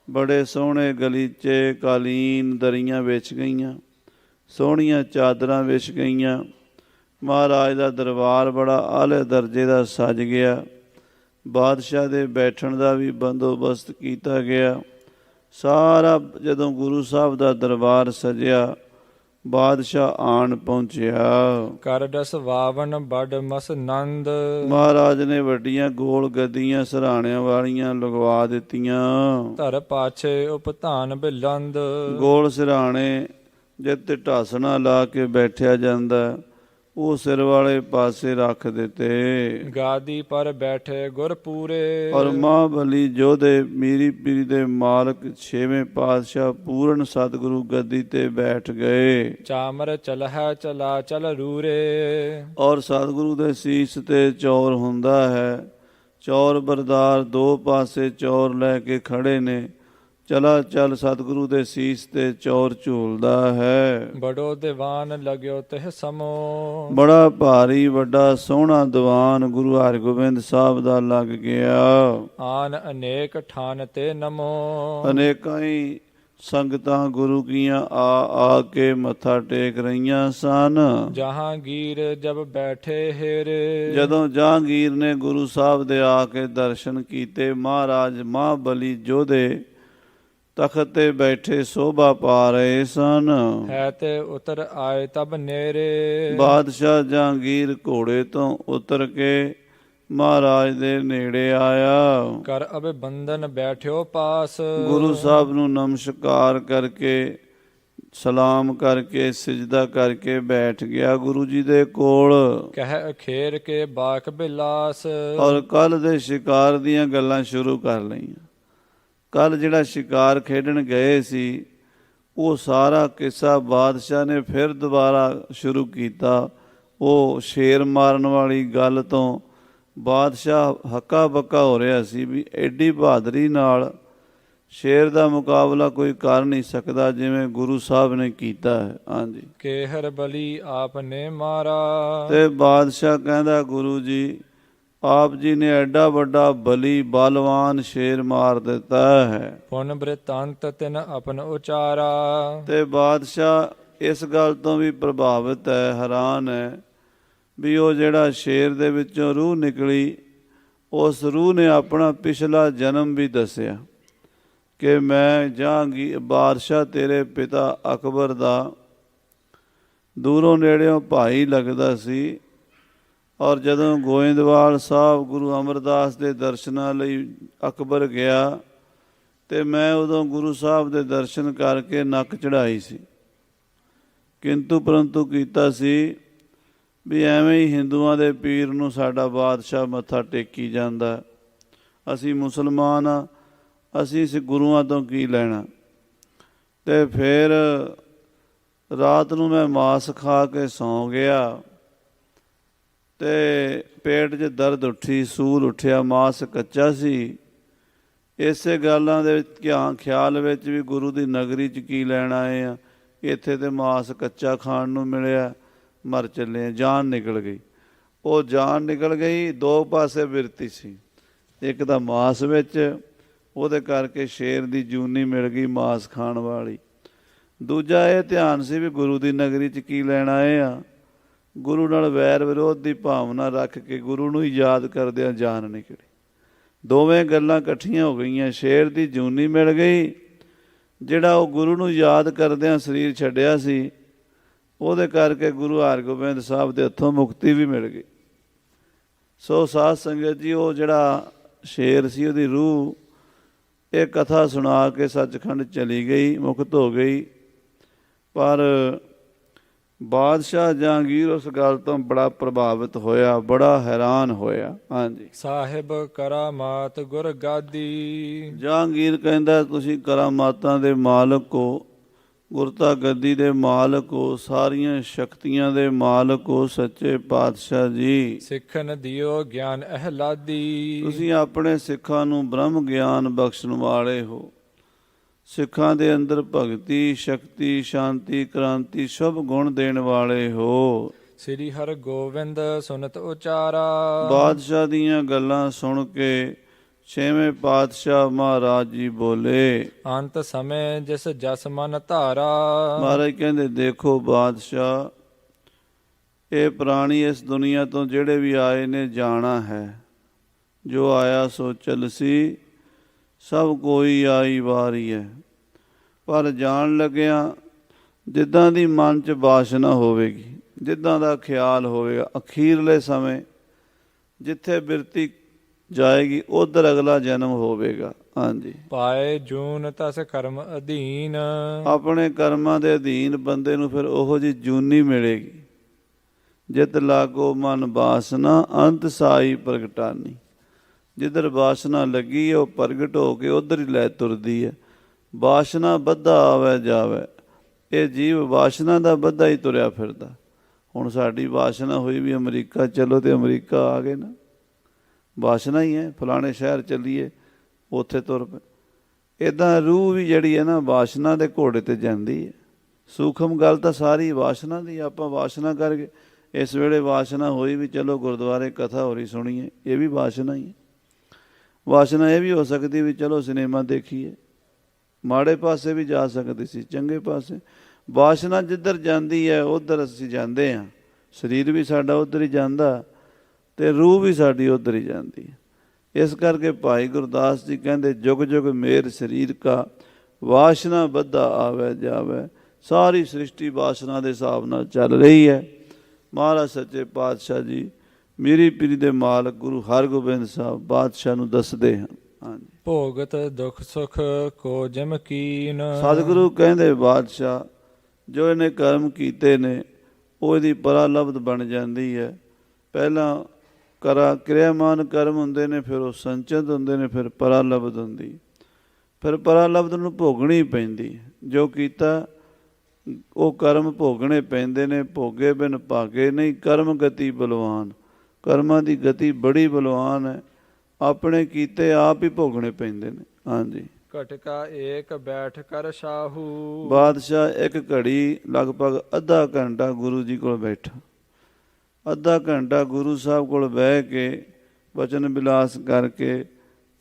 ਬੜੇ ਸੋਹਣੇ ਗਲੀਚੇ, ਕਾਲੀਨ, ਦਰੀਆਂ ਵਿਛ ਗਈਆਂ, ਸੋਹਣੀਆਂ ਚਾਦਰਾਂ ਵਿਛ ਗਈਆਂ। ਮਹਾਰਾਜ ਦਾ ਦਰਬਾਰ ਬੜਾ ਆਲੇ ਦਰਜੇ ਦਾ ਸਜ ਗਿਆ। ਬਾਦਸ਼ਾਹ ਦੇ ਬੈਠਣ ਦਾ ਵੀ ਬੰਦੋਬਸਤ ਕੀਤਾ ਗਿਆ। ਸਾਰਾ ਜਦੋਂ ਗੁਰੂ ਸਾਹਿਬ ਦਾ ਦਰਬਾਰ ਸਜਿਆ, ਬਾਦਸ਼ਾਹ ਆਣ ਪਹੁੰਚਿਆ। ਕਰਡਸ ਵਾਵਨ ਬੜ ਮਸ ਨੰਦ। ਮਹਾਰਾਜ ਨੇ ਵੱਡੀਆਂ ਗੋਲ ਗੱਦੀਆਂ ਸਰਾਣਿਆਂ ਵਾਲੀਆਂ ਲਗਵਾ ਦਿੱਤੀਆਂ। ਧਰ ਪਾਛੇ ਉਪਧਾਨ ਬਿਲੰਦ। ਗੋਲ ਸਿਰਾਣੇ ਜਿੱਤੇ ਢਾਸਣਾ ਲਾ ਕੇ ਬੈਠਿਆ ਜਾਂਦਾ, ਉਹ ਸਿਰ ਵਾਲੇ ਪਾਸੇ ਰੱਖ ਦਿੱਤੇ। ਗਾਦੀ ਪਰ ਬੈਠੇ ਗੁਰ ਪੂਰੇ। ਔਰ ਮਹਾਬਲੀ ਯੋਧੇ ਮੀਰੀ ਪੀਰੀ ਦੇ ਮਾਲਕ ਛੇਵੇਂ ਪਾਤਸ਼ਾਹ ਪੂਰਨ ਸਤਿਗੁਰੂ ਗੱਦੀ ਤੇ ਬੈਠ ਗਏ। ਚਾਮਰ ਚਲਹਿ ਚਲਾ ਚਲ ਰੂਰੇ। ਔਰ ਸਤਿਗੁਰੂ ਦੇ ਸੀਸ ਤੇ ਚੌਰ ਹੁੰਦਾ ਹੈ। ਚੌਰ ਬਰਦਾਰ ਦੋ ਪਾਸੇ ਚੌਰ ਲੈ ਕੇ ਖੜੇ ਨੇ। ਚਲਾ ਚੱਲ ਸਤਿਗੁਰੂ ਦੇ ਸੀਸ ਤੇ ਚੌਰ ਝੂਲਦਾ ਹੈ। ਬੜੋ ਦੀਵਾਨ ਲਗਿਓ ਤਿਹ ਸਮੋ। ਬੜਾ ਭਾਰੀ ਵੱਡਾ ਸੋਹਣਾ ਦੀਵਾਨ ਗੁਰੂ ਹਰਗੋਬਿੰਦ ਸਾਹਿਬ ਦਾ ਲੱਗ ਗਿਆ। ਆਨ ਅਨੇਕ ਠਾਨ ਤੇ ਨਮੋ। ਅਨੇਕਾਂ ਹੀ ਸੰਗਤਾਂ ਗੁਰੂ ਕੀਆਂ ਆ ਕੇ ਮੱਥਾ ਟੇਕ ਰਹੀਆਂ ਸਨ। ਜਹਾਂਗੀਰ ਜਬ ਬੈਠੇ ਹੇਰੇ। ਜਦੋਂ ਜਹਾਂਗੀਰ ਨੇ ਗੁਰੂ ਸਾਹਿਬ ਦੇ ਆ ਕੇ ਦਰਸ਼ਨ ਕੀਤੇ, ਮਹਾਰਾਜ ਮਹਾਬਲੀ ਯੋਧੇ ਤਖਤ ਤੇ ਬੈਠੇ ਸੋਭਾ ਪਾ ਰਹੇ ਸਨ। ਹੈ ਤੇ ਉਤਰ ਆਏ ਤਬ ਨੇਰੇ। ਬਾਦਸ਼ਾਹ ਜਹਾਂਗੀਰ ਘੋੜੇ ਤੋਂ ਉਤਰ ਕੇ ਮਹਾਰਾਜ ਦੇ ਨੇੜੇ ਆਇਆ। ਕਰ ਅਬੇ ਬੰਧਨ ਬੈਠਿਓ ਪਾਸ। ਗੁਰੂ ਸਾਹਿਬ ਨੂੰ ਨਮਸਕਾਰ ਕਰਕੇ, ਸਲਾਮ ਕਰਕੇ, ਸਿਜਦਾ ਕਰਕੇ ਬੈਠ ਗਿਆ ਗੁਰੂ ਜੀ ਦੇ ਕੋਲ। ਕਹਿ ਅਖੇਰ ਕੇ ਬਾਖ ਬਿਲਾਸ। ਔਰ ਕੱਲ ਦੇ ਸ਼ਿਕਾਰ ਦੀਆਂ ਗੱਲਾਂ ਸ਼ੁਰੂ ਕਰ ਲਈਆਂ। ਕੱਲ ਜਿਹੜਾ ਸ਼ਿਕਾਰ ਖੇਡਣ ਗਏ ਸੀ, ਉਹ ਸਾਰਾ ਕਿੱਸਾ ਬਾਦਸ਼ਾਹ ਨੇ ਫਿਰ ਦੁਬਾਰਾ ਸ਼ੁਰੂ ਕੀਤਾ। ਉਹ ਸ਼ੇਰ ਮਾਰਨ ਵਾਲੀ ਗੱਲ ਤੋਂ ਬਾਦਸ਼ਾਹ ਹੱਕਾ ਬੱਕਾ ਹੋ ਰਿਹਾ ਸੀ ਵੀ ਐਡੀ ਬਹਾਦਰੀ ਨਾਲ ਸ਼ੇਰ ਦਾ ਮੁਕਾਬਲਾ ਕੋਈ ਕਰ ਨਹੀਂ ਸਕਦਾ ਜਿਵੇਂ ਗੁਰੂ ਸਾਹਿਬ ਨੇ ਕੀਤਾ ਹੈ। ਹਾਂਜੀ, ਕੇਹਰ ਬਲੀ ਆਪ ਨੇ ਮਾਰਾ। ਤੇ ਬਾਦਸ਼ਾਹ ਕਹਿੰਦਾ, ਗੁਰੂ ਜੀ ਆਪ ਜੀ ਨੇ ਐਡਾ ਵੱਡਾ ਬਲੀ ਬਲਵਾਨ ਸ਼ੇਰ ਮਾਰ ਦਿੱਤਾ ਹੈ। ਪੁਨ ਬ੍ਰਿਤਾਂਤ ਤਿਨ ਆਪਨ ਉਚਾਰਾ। ਤੇ ਬਾਦਸ਼ਾਹ ਇਸ ਗੱਲ ਤੋਂ ਵੀ ਪ੍ਰਭਾਵਿਤ ਹੈ, ਹੈਰਾਨ ਹੈ ਵੀ ਉਹ ਜਿਹੜਾ ਸ਼ੇਰ ਦੇ ਵਿੱਚੋਂ ਰੂਹ ਨਿਕਲੀ, ਉਸ ਰੂਹ ਨੇ ਆਪਣਾ ਪਿਛਲਾ ਜਨਮ ਵੀ ਦੱਸਿਆ ਕਿ ਮੈਂ ਜਹਾਂਗੀਰ ਬਾਦਸ਼ਾਹ ਤੇਰੇ ਪਿਤਾ ਅਕਬਰ ਦਾ ਦੂਰੋਂ ਨੇੜਿਓਂ ਭਾਈ ਲੱਗਦਾ ਸੀ। ਔਰ ਜਦੋਂ ਗੋਇੰਦਵਾਲ ਸਾਹਿਬ ਗੁਰੂ ਅਮਰਦਾਸ ਦੇ ਦਰਸ਼ਨਾਂ ਲਈ ਅਕਬਰ ਗਿਆ, ਤੇ ਮੈਂ ਉਦੋਂ ਗੁਰੂ ਸਾਹਿਬ ਦੇ ਦਰਸ਼ਨ ਕਰਕੇ ਨੱਕ ਚੜ੍ਹਾਈ ਸੀ। ਕਿੰਤੂ ਪਰੰਤੂ ਕੀਤਾ ਸੀ ਵੀ ਐਵੇਂ ਹੀ ਹਿੰਦੂਆਂ ਦੇ ਪੀਰ ਨੂੰ ਸਾਡਾ ਬਾਦਸ਼ਾਹ ਮੱਥਾ ਟੇਕੀ ਜਾਂਦਾ, ਅਸੀਂ ਮੁਸਲਮਾਨ ਆ, ਅਸੀਂ ਇਸ ਗੁਰੂਆਂ ਤੋਂ ਕੀ ਲੈਣਾ। ਤੇ ਫਿਰ ਰਾਤ ਨੂੰ ਮੈਂ ਮਾਸ ਖਾ ਕੇ ਸੌਂ ਗਿਆ ਤੇ ਪੇਟ 'ਚ ਦਰਦ ਉੱਠੀ, ਸੂਲ ਉੱਠਿਆ, ਮਾਸ ਕੱਚਾ ਸੀ। ਇਸੇ ਗੱਲਾਂ ਦੇ ਖਿਆਲ ਵਿੱਚ ਵੀ ਗੁਰੂ ਦੀ ਨਗਰੀ 'ਚ ਕੀ ਲੈਣ ਆਏ ਆ, ਇੱਥੇ ਤੇ ਮਾਸ ਕੱਚਾ ਖਾਣ ਨੂੰ ਮਿਲਿਆ, ਮਰ ਚੱਲੇ ਆ। ਜਾਨ ਨਿਕਲ ਗਈ। ਉਹ ਜਾਨ ਨਿਕਲ ਗਈ, ਦੋ ਪਾਸੇ ਬਿਰਤੀ ਸੀ। ਇੱਕ ਤਾਂ ਮਾਸ ਵਿੱਚ, ਉਹਦੇ ਕਰਕੇ ਸ਼ੇਰ ਦੀ ਜੂਨੀ ਮਿਲ ਗਈ ਮਾਸ ਖਾਣ ਵਾਲੀ। ਦੂਜਾ ਇਹ ਧਿਆਨ ਸੀ ਵੀ ਗੁਰੂ ਦੀ ਨਗਰੀ 'ਚ ਕੀ ਲੈਣ ਆਏ ਆ। ਗੁਰੂ ਨਾਲ ਵੈਰ ਵਿਰੋਧ ਦੀ ਭਾਵਨਾ ਰੱਖ ਕੇ ਗੁਰੂ ਨੂੰ ਹੀ ਯਾਦ ਕਰਦਿਆਂ ਜਾਨ ਨਿਕਲੀ। ਦੋਵੇਂ ਗੱਲਾਂ ਇਕੱਠੀਆਂ ਹੋ ਗਈਆਂ। ਸ਼ੇਰ ਦੀ ਜੂਨੀ ਮਿਲ ਗਈ, ਜਿਹੜਾ ਉਹ ਗੁਰੂ ਨੂੰ ਯਾਦ ਕਰਦਿਆਂ ਸਰੀਰ ਛੱਡਿਆ ਸੀ, ਉਹਦੇ ਕਰਕੇ ਗੁਰੂ ਹਰਗੋਬਿੰਦ ਸਾਹਿਬ ਦੇ ਹੱਥੋਂ ਮੁਕਤੀ ਵੀ ਮਿਲ ਗਈ। ਸੋ ਸਾਧ ਸੰਗਤ ਜੀ, ਉਹ ਜਿਹੜਾ ਸ਼ੇਰ ਸੀ, ਉਹਦੀ ਰੂਹ ਇਹ ਕਥਾ ਸੁਣਾ ਕੇ ਸੱਚਖੰਡ ਚਲੀ ਗਈ, ਮੁਕਤ ਹੋ ਗਈ। ਪਰ ਬਾਦਸ਼ਾਹ ਜਹਾਂਗੀਰ ਉਸ ਗੱਲ ਤੋਂ ਬੜਾ ਪ੍ਰਭਾਵਿਤ ਹੋਇਆ, ਬੜਾ ਹੈਰਾਨ ਹੋਇਆ। ਹਾਂਜੀ, ਸਾਹਿਬ ਕਰਾਮਾਤ ਗੁਰ ਗਾਦੀ। ਜਹਾਂਗੀਰ ਕਹਿੰਦਾ ਤੁਸੀਂ ਕਰਾਮਾਤਾਂ ਦੇ ਮਾਲਕ ਹੋ, ਗੁਰਤਾ ਗੱਦੀ ਦੇ ਮਾਲਕ ਹੋ, ਸਾਰੀਆਂ ਸ਼ਕਤੀਆਂ ਦੇ ਮਾਲਕ ਹੋ ਸੱਚੇ ਪਾਤਸ਼ਾਹ ਜੀ। ਸਿੱਖਨ ਦਿਓ ਗਿਆਨ ਅਹਲਾਦੀ। ਤੁਸੀਂ ਆਪਣੇ ਸਿੱਖਾਂ ਨੂੰ ਬ੍ਰਹਮ ਗਿਆਨ ਬਖਸ਼ਣ ਵਾਲੇ ਹੋ। ਸਿੱਖਾਂ ਦੇ ਅੰਦਰ ਭਗਤੀ, ਸ਼ਕਤੀ, ਸ਼ਾਂਤੀ, ਕ੍ਰਾਂਤੀ, ਸ਼ੁਭ ਗੁਣ ਦੇਣ ਵਾਲੇ ਹੋ। ਸ੍ਰੀ ਹਰਿ ਗੋਬਿੰਦ ਸੁਨਤ ਉਚਾਰਾ। ਬਾਦਸ਼ਾਹ ਦੀਆਂ ਗੱਲਾਂ ਸੁਣ ਕੇ ਛੇਵੇਂ ਪਾਤਸ਼ਾਹ ਮਹਾਰਾਜ ਜੀ ਬੋਲੇ, ਅੰਤ ਸਮੇਂ ਜਿਸ ਜਸ ਮਨ ਧਾਰਾ। ਮਹਾਰਾਜ ਕਹਿੰਦੇ ਦੇਖੋ ਬਾਦਸ਼ਾਹ, ਇਹ ਪ੍ਰਾਣੀ ਇਸ ਦੁਨੀਆ ਤੋਂ ਜਿਹੜੇ ਵੀ ਆਏ ਨੇ ਜਾਣਾ ਹੈ। ਜੋ ਆਇਆ ਸੋ ਚਲਸੀ, ਸਭ ਕੋਈ ਆਈ ਵਾਰੀ ਹੈ। ਪਰ ਜਾਣ ਲੱਗਿਆਂ ਜਿੱਦਾਂ ਦੀ ਮਨ 'ਚ ਵਾਸ਼ਨਾ ਹੋਵੇਗੀ, ਜਿੱਦਾਂ ਦਾ ਖਿਆਲ ਹੋਵੇਗਾ, ਅਖੀਰਲੇ ਸਮੇਂ ਜਿੱਥੇ ਬਿਰਤੀ ਜਾਏਗੀ ਉਧਰ ਅਗਲਾ ਜਨਮ ਹੋਵੇਗਾ। ਹਾਂਜੀ, ਪਾਏ ਜੂਨ ਤਸ ਕਰਮ ਅਧੀਨ। ਆਪਣੇ ਕਰਮਾਂ ਦੇ ਅਧੀਨ ਬੰਦੇ ਨੂੰ ਫਿਰ ਉਹੋ ਜਿਹੀ ਜੂਨੀ ਮਿਲੇਗੀ। ਜਿਤ ਲਾਗੋ ਮਨ ਬਾਸਨਾ ਅੰਤ ਸਾਈ ਪ੍ਰਗਟਾਨੀ। ਜਿੱਧਰ ਵਾਸ਼ਨਾ ਲੱਗੀ ਉਹ ਪ੍ਰਗਟ ਹੋ ਕੇ ਉਧਰ ਹੀ ਲੈ ਤੁਰਦੀ ਹੈ। ਵਾਸ਼ਨਾ ਬੱਧਾ ਆਵੇ ਜਾਵੇ, ਇਹ ਜੀਵ ਵਾਸ਼ਨਾ ਦਾ ਬੱਧਾ ਹੀ ਤੁਰਿਆ ਫਿਰਦਾ। ਹੁਣ ਸਾਡੀ ਵਾਸ਼ਨਾ ਹੋਈ ਵੀ ਅਮਰੀਕਾ ਚਲੋ, ਤੇ ਅਮਰੀਕਾ ਆ ਗਏ ਨਾ, ਵਾਸ਼ਨਾ ਹੀ ਹੈ। ਫਲਾਣੇ ਸ਼ਹਿਰ ਚੱਲੀਏ, ਉੱਥੇ ਤੁਰ ਪਏ। ਇੱਦਾਂ ਰੂਹ ਵੀ ਜਿਹੜੀ ਹੈ ਨਾ ਵਾਸ਼ਨਾ ਦੇ ਘੋੜੇ 'ਤੇ ਜਾਂਦੀ ਹੈ। ਸੂਖਮ ਗੱਲ ਤਾਂ ਸਾਰੀ ਵਾਸ਼ਨਾ ਦੀ। ਆਪਾਂ ਵਾਸ਼ਨਾ ਕਰਕੇ ਇਸ ਵੇਲੇ ਵਾਸ਼ਨਾ ਹੋਈ ਵੀ ਚਲੋ ਗੁਰਦੁਆਰੇ ਕਥਾ ਹੋ ਰਹੀ ਸੁਣੀਏ, ਇਹ ਵੀ ਵਾਸ਼ਨਾ ਹੀ ਹੈ। ਵਾਸ਼ਨਾ ਇਹ ਵੀ ਹੋ ਸਕਦੀ ਵੀ ਚਲੋ ਸਿਨੇਮਾ ਦੇਖੀਏ, ਮਾੜੇ ਪਾਸੇ ਵੀ ਜਾ ਸਕਦੀ ਸੀ, ਚੰਗੇ ਪਾਸੇ। ਵਾਸ਼ਨਾ ਜਿੱਧਰ ਜਾਂਦੀ ਹੈ ਉੱਧਰ ਅਸੀਂ ਜਾਂਦੇ ਹਾਂ। ਸਰੀਰ ਵੀ ਸਾਡਾ ਉੱਧਰ ਹੀ ਜਾਂਦਾ ਅਤੇ ਰੂਹ ਵੀ ਸਾਡੀ ਉੱਧਰ ਹੀ ਜਾਂਦੀ ਹੈ। ਇਸ ਕਰਕੇ ਭਾਈ ਗੁਰਦਾਸ ਜੀ ਕਹਿੰਦੇ ਜੁਗ ਜੁਗ ਮੇਰ ਸਰੀਰ ਕਾ, ਵਾਸ਼ਨਾ ਬੱਧਾ ਆਵੇ ਜਾਵੇ। ਸਾਰੀ ਸ੍ਰਿਸ਼ਟੀ ਵਾਸ਼ਨਾ ਦੇ ਹਿਸਾਬ ਨਾਲ ਚੱਲ ਰਹੀ ਹੈ। ਮਹਾਰਾਜ ਸੱਚੇ ਪਾਤਸ਼ਾਹ ਜੀ ਮੀਰੀ ਪੀਰੀ ਦੇ ਮਾਲਕ ਗੁਰੂ ਹਰਗੋਬਿੰਦ ਸਾਹਿਬ ਬਾਦਸ਼ਾਹ ਨੂੰ ਦੱਸਦੇ ਹਨ। ਹਾਂਜੀ, ਭੋਗਤ ਦੁਖ ਸੁਖ ਕੋ ਜਿਮ ਕੀਨ। ਸਤਿਗੁਰੂ ਕਹਿੰਦੇ ਬਾਦਸ਼ਾਹ ਜੋ ਇਹਨੇ ਕਰਮ ਕੀਤੇ ਨੇ ਉਹ ਇਹਦੀ ਪਰਾਲਬਧ ਬਣ ਜਾਂਦੀ ਹੈ। ਪਹਿਲਾਂ ਕਿਰਿਆਮਾਨ ਕਰਮ ਹੁੰਦੇ ਨੇ, ਫਿਰ ਉਹ ਸੰਚਿਤ ਹੁੰਦੇ ਨੇ, ਫਿਰ ਪਰਾਲਬਧ ਹੁੰਦੀ। ਫਿਰ ਪਰਾਲਬਧ ਨੂੰ ਭੋਗਣੀ ਪੈਂਦੀ। ਜੋ ਕੀਤਾ ਉਹ ਕਰਮ ਭੋਗਣੇ ਪੈਂਦੇ ਨੇ। ਭੋਗੇ ਬਿਨ ਭਾਗੇ ਨਹੀਂ, ਕਰਮ ਗਤੀ ਬਲਵਾਨ। ਕਰਮਾਂ ਦੀ ਗਤੀ ਬੜੀ ਬਲਵਾਨ ਹੈ। ਆਪਣੇ ਕੀਤੇ ਆਪ ਹੀ ਭੋਗਣੇ ਪੈਂਦੇ ਨੇ। ਹਾਂਜੀ, ਘਟਕਾ ਏਕ ਬੈਠ ਕਰ ਸ਼ਾਹੂ। ਬਾਦਸ਼ਾਹ ਇੱਕ ਘੜੀ ਲਗਭਗ ਅੱਧਾ ਘੰਟਾ ਗੁਰੂ ਜੀ ਕੋਲ ਬੈਠਾ। ਅੱਧਾ ਘੰਟਾ ਗੁਰੂ ਸਾਹਿਬ ਕੋਲ ਬਹਿ ਕੇ ਵਚਨ ਵਿਲਾਸ ਕਰਕੇ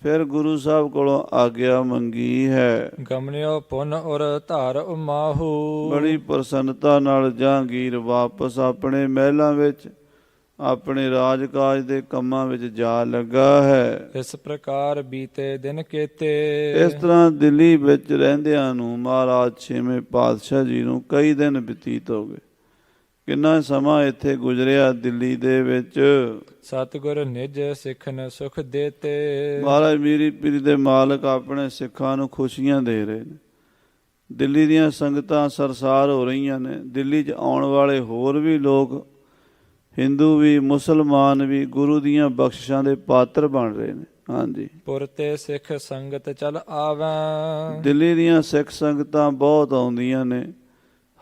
ਫਿਰ ਗੁਰੂ ਸਾਹਿਬ ਕੋਲੋਂ ਆਗਿਆ ਮੰਗੀ ਹੈ। ਗਮਨਿਓ ਪੁਨ ਔਰ ਧਾਰ ਉਮਾਹੂ। ਬੜੀ ਪ੍ਰਸੰਨਤਾ ਨਾਲ ਜਹਾਂਗੀਰ ਵਾਪਸ ਆਪਣੇ ਮਹਿਲਾਂ ਵਿੱਚ, ਆਪਣੇ ਰਾਜ ਕਾਜ ਦੇ ਕੰਮਾਂ ਵਿੱਚ ਜਾ ਲੱਗਾ ਹੈ। ਇਸ ਪ੍ਰਕਾਰ ਬੀਤੇ ਦਿਨ ਕੇਤੇ। ਇਸ ਤਰ੍ਹਾਂ ਦਿੱਲੀ ਵਿੱਚ ਰਹਿੰਦਿਆਂ ਨੂੰ ਮਹਾਰਾਜ ਛੇਵੇਂ ਪਾਤਸ਼ਾਹ ਜੀ ਨੂੰ ਕਈ ਦਿਨ ਬਤੀਤ ਹੋ ਗਏ। ਕਿੰਨਾ ਸਮਾਂ ਇੱਥੇ ਗੁਜ਼ਰਿਆ ਦਿੱਲੀ ਦੇ ਵਿੱਚ। ਸਤਿਗੁਰ ਨਿਜ ਸਿੱਖਨ ਸੁਖ ਦੇਤੇ। ਮਹਾਰਾਜ ਮੀਰੀ ਪੀਰੀ ਦੇ ਮਾਲਕ ਆਪਣੇ ਸਿੱਖਾਂ ਨੂੰ ਖੁਸ਼ੀਆਂ ਦੇ ਰਹੇ ਨੇ। ਦਿੱਲੀ ਦੀਆਂ ਸੰਗਤਾਂ ਸਰਸਾਰ ਹੋ ਰਹੀਆਂ ਨੇ। ਦਿੱਲੀ 'ਚ ਆਉਣ ਵਾਲੇ ਹੋਰ ਵੀ ਲੋਕ, ਹਿੰਦੂ ਵੀ ਮੁਸਲਮਾਨ ਵੀ, ਗੁਰੂ ਦੀਆਂ ਬਖਸ਼ਿਸ਼ਾਂ ਦੇ ਪਾਤਰ ਬਣ ਰਹੇ ਨੇ। ਹਾਂਜੀ, ਪੁਰ ਤੇ ਸਿੱਖ ਸੰਗਤ ਚਲ ਆਵੈ। ਦਿੱਲੀ ਦੀਆਂ ਸਿੱਖ ਸੰਗਤਾਂ ਬਹੁਤ ਆਉਂਦੀਆਂ ਨੇ।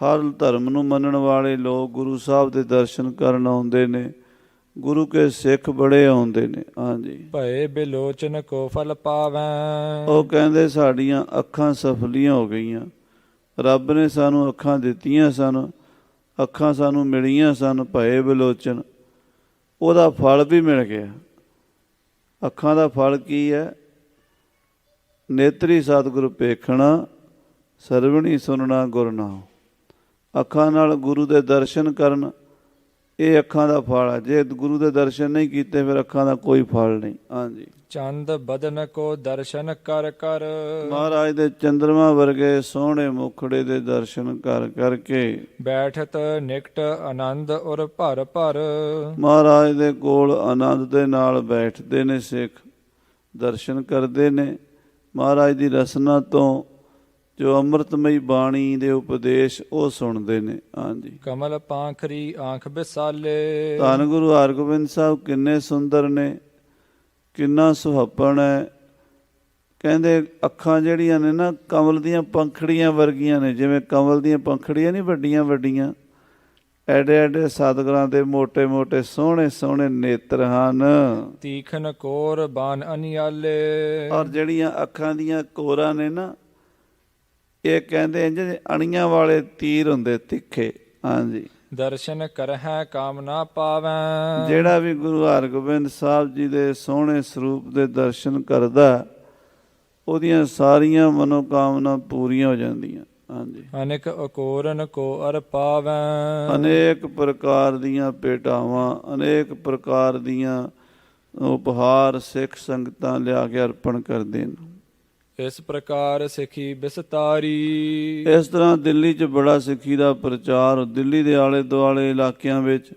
ਹਰ ਧਰਮ ਨੂੰ ਮੰਨਣ ਵਾਲੇ ਲੋਕ ਗੁਰੂ ਸਾਹਿਬ ਦੇ ਦਰਸ਼ਨ ਕਰਨ ਆਉਂਦੇ ਨੇ। ਗੁਰੂ ਕੇ ਸਿੱਖ ਬੜੇ ਆਉਂਦੇ ਨੇ। ਹਾਂਜੀ, ਭਏ ਬਿਲੋਚਨ ਕੋ ਫਲ ਪਾਵੈ। ਉਹ ਕਹਿੰਦੇ ਸਾਡੀਆਂ ਅੱਖਾਂ ਸਫਲੀਆਂ ਹੋ ਗਈਆਂ। ਰੱਬ ਨੇ ਸਾਨੂੰ ਅੱਖਾਂ ਦਿੱਤੀਆਂ ਸਨ, ਅੱਖਾਂ ਸਾਨੂੰ ਮਿਲੀਆਂ ਸਨ। ਭਏ ਬਿਲੋਚਨ, ਉਹਦਾ ਫਲ ਵੀ ਮਿਲ ਗਿਆ। ਅੱਖਾਂ ਦਾ ਫਲ ਕੀ ਹੈ? ਨੇਤਰੀ ਸਤਿਗੁਰ ਪੇਖਣਾ, ਸਰਵਣੀ ਸੁਣਨਾ ਗੁਰ ਨਾਮ। ਅੱਖਾਂ ਨਾਲ ਗੁਰੂ ਦੇ ਦਰਸ਼ਨ ਕਰਨ, ਇਹ ਅੱਖਾਂ ਦਾ ਫਲ ਹੈ। ਜੇ ਗੁਰੂ ਦੇ ਦਰਸ਼ਨ ਨਹੀਂ ਕੀਤੇ ਫਿਰ ਅੱਖਾਂ ਦਾ ਕੋਈ ਫਲ ਨਹੀਂ। ਹਾਂਜੀ, ਚੰਦ ਬਦਨ ਕੋ ਦਰਸ਼ਨ ਕਰ ਕਰ। ਮਹਾਰਾਜ ਦੇ ਚੰਦਰਮਾ ਵਰਗੇ ਸੋਹਣੇ ਮੁਖੜੇ ਦੇ ਦਰਸ਼ਨ ਕਰ ਕਰਕੇ ਬੈਠਤ ਨਿਕਟ ਆਨੰਦ ਔਰ ਭਰ ਭਰ। ਮਹਾਰਾਜ ਦੇ ਕੋਲ ਆਨੰਦ ਦੇ ਨਾਲ ਬੈਠਦੇ ਨੇ ਸਿੱਖ, ਦਰਸ਼ਨ ਕਰਦੇ ਨੇ। ਮਹਾਰਾਜ ਦੀ ਰਸਨਾ ਤੋਂ ਜੋ ਅੰਮ੍ਰਿਤਮਈ ਬਾਣੀ ਦੇ ਉਪਦੇਸ਼ ਉਹ ਸੁਣਦੇ ਨੇ। ਹਾਂਜੀ। ਕਮਲ ਪਾਂਖਰੀ ਆਂਖ ਬਿਸਾਲੇ। ਧੰਨ ਗੁਰੂ ਹਰਗੋਬਿੰਦ ਸਾਹਿਬ ਕਿੰਨੇ ਸੁੰਦਰ ਨੇ, ਕਿੰਨਾ ਸੁਹੱਪਣ ਹੈ। ਕਹਿੰਦੇ ਅੱਖਾਂ ਜਿਹੜੀਆਂ ਨੇ ਨਾ ਕਮਲ ਦੀਆਂ ਪੰਖੜੀਆਂ ਵਰਗੀਆਂ ਨੇ। ਜਿਵੇਂ ਕਮਲ ਦੀਆਂ ਪੰਖੜੀਆਂ ਨਹੀਂ ਵੱਡੀਆਂ ਵੱਡੀਆਂ, ਐਡੇ ਐਡੇ ਸਤਿਗੁਰਾਂ ਦੇ ਮੋਟੇ ਮੋਟੇ ਸੋਹਣੇ ਸੋਹਣੇ ਨੇਤਰ ਹਨ। ਤੀਖਨ ਕੋਰ ਬਾਨ ਅਨਿਆਲੇ। ਔਰ ਜਿਹੜੀਆਂ ਅੱਖਾਂ ਦੀਆਂ ਕੋਰਾਂ ਨੇ ਨਾ, ਇਹ ਕਹਿੰਦੇ ਇੰਝ ਅਣੀਆਂ ਵਾਲੇ ਤੀਰ ਹੁੰਦੇ ਤਿੱਖੇ। ਹਾਂਜੀ। ਦਰਸ਼ਨ ਕਰਹਿ ਕਾਮਨਾ ਪਾਵੈ। ਜਿਹੜਾ ਵੀ ਗੁਰੂ ਹਰਗੋਬਿੰਦ ਸਾਹਿਬ ਜੀ ਦੇ ਸੋਹਣੇ ਸਰੂਪ ਦੇ ਦਰਸ਼ਨ ਕਰਦਾ, ਉਹਦੀਆਂ ਸਾਰੀਆਂ ਮਨੋਕਾਮਨਾ ਪੂਰੀਆਂ ਹੋ ਜਾਂਦੀਆਂ। ਹਾਂਜੀ। ਅਨੇਕ ਅਕੋਰਨ ਕੋ ਅਰ ਪਾਵੈ। ਅਨੇਕ ਪ੍ਰਕਾਰ ਦੀਆਂ ਭੇਟਾਵਾਂ, ਅਨੇਕ ਪ੍ਰਕਾਰ ਦੀਆਂ ਉਪਹਾਰ ਸਿੱਖ ਸੰਗਤਾਂ ਲਿਆ ਕੇ ਅਰਪਣ ਕਰਦੇ ਨੇ। ਇਸ ਪ੍ਰਕਾਰ ਸਿੱਖੀ ਵਿਸਤਾਰੀ। ਇਸ ਤਰ੍ਹਾਂ ਦਿੱਲੀ 'ਚ ਬੜਾ ਸਿੱਖੀ ਦਾ ਪ੍ਰਚਾਰ। ਦਿੱਲੀ ਦੇ ਆਲੇ ਦੁਆਲੇ ਇਲਾਕਿਆਂ ਵਿੱਚ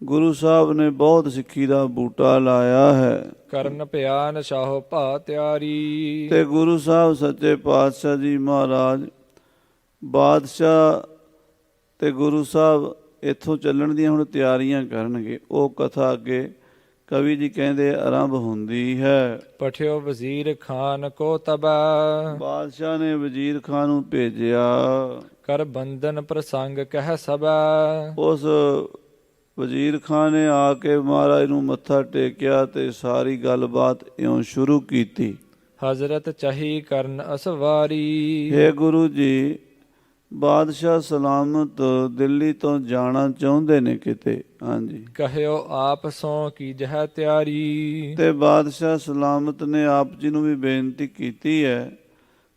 ਗੁਰੂ ਸਾਹਿਬ ਨੇ ਬਹੁਤ ਸਿੱਖੀ ਦਾ ਬੂਟਾ ਲਾਇਆ ਹੈ। ਕਰਨ ਭਿਆਨ ਸ਼ਾਹੋ ਭਾ ਤਿਆਰੀ। ਤੇ ਗੁਰੂ ਸਾਹਿਬ ਸੱਚੇ ਪਾਤਸ਼ਾਹ ਜੀ ਮਹਾਰਾਜ ਬਾਦਸ਼ਾਹ ਤੇ ਗੁਰੂ ਸਾਹਿਬ ਇੱਥੋਂ ਚੱਲਣ ਦੀਆਂ ਹੁਣ ਤਿਆਰੀਆਂ ਕਰਨਗੇ। ਉਹ ਕਥਾ ਅੱਗੇ ਕਵੀ ਜੀ ਕਹਿੰਦੇ ਆਰੰਭ ਹੁੰਦੀ ਹੈ। ਪਠਿਓ ਵਜ਼ੀਰ ਖਾਨ ਕੋ ਤਬੈ। ਬਾਦਸ਼ਾਹ ਨੇ ਵਜ਼ੀਰ ਖਾਨ ਨੂੰ ਭੇਜਿਆ। ਕਰ ਬੰਧਨ ਪ੍ਰਸੰਗ ਕਹਿ ਸਬੈ। ਉਸ ਵਜ਼ੀਰ ਖਾਨ ਨੇ ਆ ਕੇ ਮਹਾਰਾਜ ਨੂੰ ਮੱਥਾ ਟੇਕਿਆ ਤੇ ਸਾਰੀ ਗੱਲਬਾਤ ਇਉਂ ਸ਼ੁਰੂ ਕੀਤੀ। ਹਜ਼ਰਤ ਚਾਹੀ ਕਰਨ ਅਸਵਾਰੀ। ਹੇ ਗੁਰੂ ਜੀ, ਬਾਦਸ਼ਾਹ ਸਲਾਮਤ ਦਿੱਲੀ ਤੋਂ ਜਾਣਾ ਚਾਹੁੰਦੇ ਨੇ ਕਿਤੇ। ਹਾਂਜੀ। ਕਹਿਓ ਆਪ ਸੋ ਕੀਜਹਿ ਤਿਆਰੀ। ਤੇ ਬਾਦਸ਼ਾਹ ਸਲਾਮਤ ਨੇ ਆਪ ਜੀ ਨੂੰ ਵੀ ਬੇਨਤੀ ਕੀਤੀ ਹੈ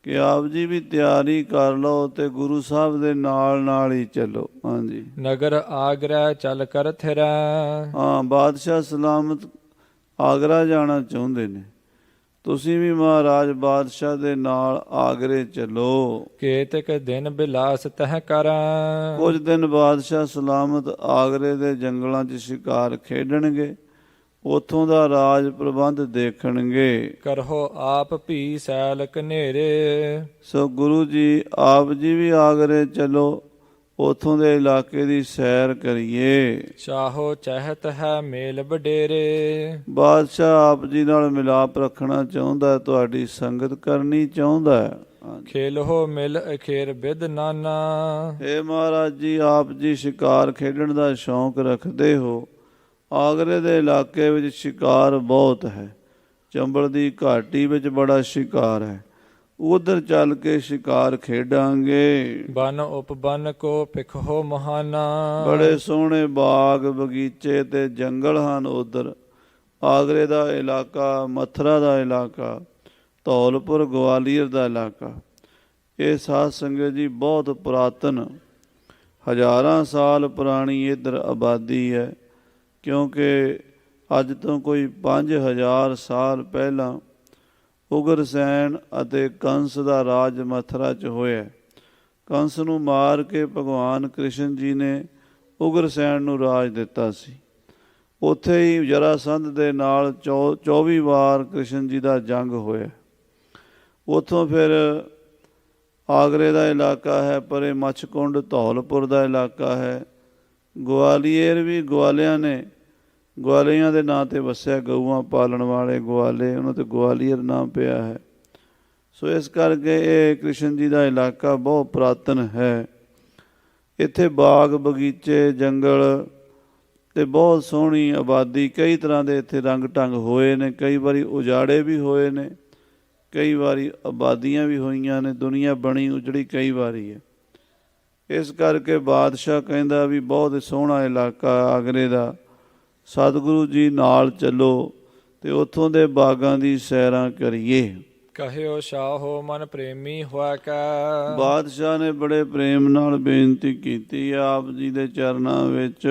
ਕਿ ਆਪ ਜੀ ਵੀ ਤਿਆਰੀ ਕਰ ਲਓ ਤੇ ਗੁਰੂ ਸਾਹਿਬ ਦੇ ਨਾਲ ਨਾਲ ਹੀ ਚੱਲੋ। ਹਾਂਜੀ। ਨਗਰ ਆਗਰਾ ਚੱਲ ਕਰ ਥਿਰੈ। ਹਾਂ, ਬਾਦਸ਼ਾਹ ਸਲਾਮਤ ਆਗਰਾ ਜਾਣਾ ਚਾਹੁੰਦੇ ਨੇ। ਤੁਸੀਂ ਵੀ ਮਹਾਰਾਜ ਬਾਦਸ਼ਾਹ ਦੇ ਨਾਲ ਆਗਰੇ ਚੱਲੋ। ਕੇਤਕ ਦਿਨ ਬਿਲਾਸ ਤਹਿ ਕਰੈ। ਕੁਝ ਦਿਨ ਬਾਦਸ਼ਾਹ ਸਲਾਮਤ ਆਗਰੇ ਦੇ ਜੰਗਲਾਂ 'ਚ ਸ਼ਿਕਾਰ ਖੇਡਣਗੇ, ਉੱਥੋਂ ਦਾ ਰਾਜ ਪ੍ਰਬੰਧ ਦੇਖਣਗੇ। ਕਰਹੋ ਆਪ ਭੀ ਸੈਲ ਕਨੇਰੇ। ਸੋ ਗੁਰੂ ਜੀ ਆਪ ਜੀ ਵੀ ਆਗਰੇ ਚਲੋ, ਉੱਥੋਂ ਦੇ ਇਲਾਕੇ ਦੀ ਸੈਰ ਕਰੀਏ। ਚਾਹੋ ਚਾਹਤ ਹੈ ਮੇਲ ਵਡੇਰੇ। ਬਾਦਸ਼ਾਹ ਆਪ ਜੀ ਨਾਲ ਮਿਲਾਪ ਰੱਖਣਾ ਚਾਹੁੰਦਾ, ਤੁਹਾਡੀ ਸੰਗਤ ਕਰਨੀ ਚਾਹੁੰਦਾ ਹੈ। ਖੇਲੋ ਮਿਲ ਅਖੇਰ ਬਿਦ ਨਾਨਾ। ਹੇ ਮਹਾਰਾਜ ਜੀ, ਆਪ ਜੀ ਸ਼ਿਕਾਰ ਖੇਡਣ ਦਾ ਸ਼ੌਂਕ ਰੱਖਦੇ ਹੋ। ਆਗਰੇ ਦੇ ਇਲਾਕੇ ਵਿੱਚ ਸ਼ਿਕਾਰ ਬਹੁਤ ਹੈ। ਚੰਬਲ ਦੀ ਘਾਟੀ ਵਿੱਚ ਬੜਾ ਸ਼ਿਕਾਰ ਹੈ। ਉਧਰ ਚੱਲ ਕੇ ਸ਼ਿਕਾਰ ਖੇਡਾਂਗੇ। ਬਨ ਉਪਬਨ ਕੋ ਭਿਖੋ ਮਹਾਨਾ। ਬੜੇ ਸੋਹਣੇ ਬਾਗ ਬਗੀਚੇ ਤੇ ਜੰਗਲ ਹਨ ਉਧਰ। ਆਗਰੇ ਦਾ ਇਲਾਕਾ, ਮਥੁਰਾ ਦਾ ਇਲਾਕਾ, ਧੌਲਪੁਰ ਗਵਾਲੀਅਰ ਦਾ ਇਲਾਕਾ, ਇਹ ਸਾਧ ਸੰਗਤ ਜੀ ਬਹੁਤ ਪੁਰਾਤਨ, ਹਜ਼ਾਰਾਂ ਸਾਲ ਪੁਰਾਣੀ ਇੱਧਰ ਆਬਾਦੀ ਹੈ। ਕਿਉਂਕਿ ਅੱਜ ਤੋਂ ਕੋਈ 5000 ਸਾਲ ਪਹਿਲਾਂ ਉਗਰਸੈਨ ਅਤੇ ਕੰਸ ਦਾ ਰਾਜ ਮਥੁਰਾ 'ਚ ਹੋਇਆ। ਕੰਸ ਨੂੰ ਮਾਰ ਕੇ ਭਗਵਾਨ ਕ੍ਰਿਸ਼ਨ ਜੀ ਨੇ ਉਗਰਸੈਨ ਨੂੰ ਰਾਜ ਦਿੱਤਾ ਸੀ। ਉੱਥੇ ਹੀ ਜਰਾਸੰਧ ਦੇ ਨਾਲ 24 ਵਾਰ ਕ੍ਰਿਸ਼ਨ ਜੀ ਦਾ ਜੰਗ ਹੋਇਆ। ਉੱਥੋਂ ਫਿਰ ਆਗਰੇ ਦਾ ਇਲਾਕਾ ਹੈ, ਪਰੇ ਮੱਛਕੁੰਡ ਧੌਲਪੁਰ ਦਾ ਇਲਾਕਾ ਹੈ। ਗਵਾਲੀਅਰ ਵੀ ਗਵਾਲੀਆਂ ਦੇ ਨਾਂ 'ਤੇ ਵਸਿਆ, ਗਊਆਂ ਪਾਲਣ ਵਾਲੇ ਗਵਾਲੇ, ਉਹਨਾਂ 'ਤੇ ਗਵਾਲੀਅਰ ਨਾਮ ਪਿਆ ਹੈ। ਸੋ ਇਸ ਕਰਕੇ ਇਹ ਕ੍ਰਿਸ਼ਨ ਜੀ ਦਾ ਇਲਾਕਾ ਬਹੁਤ ਪੁਰਾਤਨ ਹੈ। ਇੱਥੇ ਬਾਗ ਬਗੀਚੇ, ਜੰਗਲ ਅਤੇ ਬਹੁਤ ਸੋਹਣੀ ਆਬਾਦੀ, ਕਈ ਤਰ੍ਹਾਂ ਦੇ ਇੱਥੇ ਰੰਗ ਢੰਗ ਹੋਏ ਨੇ। ਕਈ ਵਾਰੀ ਉਜਾੜੇ ਵੀ ਹੋਏ ਨੇ, ਕਈ ਵਾਰੀ ਆਬਾਦੀਆਂ ਵੀ ਹੋਈਆਂ ਨੇ। ਦੁਨੀਆ ਬਣੀ ਉਜੜੀ ਕਈ ਵਾਰੀ ਹੈ। ਇਸ ਕਰਕੇ ਬਾਦਸ਼ਾਹ ਕਹਿੰਦਾ ਵੀ ਬਹੁਤ ਸੋਹਣਾ ਇਲਾਕਾ ਆਗਰੇ ਦਾ, ਸਤਿਗੁਰੂ ਜੀ ਨਾਲ ਚੱਲੋ ਤੇ ਉੱਥੋਂ ਦੇ ਬਾਗਾਂ ਦੀ ਸੈਰਾਂ ਕਰੀਏ। ਕਹਿਓ ਸ਼ਾਹੋ ਮਨ ਪ੍ਰੇਮੀ ਹੋਇ ਕੈ। ਬਾਦਸ਼ਾਹ ਨੇ ਬੜੇ ਪ੍ਰੇਮ ਨਾਲ ਬੇਨਤੀ ਕੀਤੀ ਆਪ ਜੀ ਦੇ ਚਰਨਾਂ ਵਿੱਚ।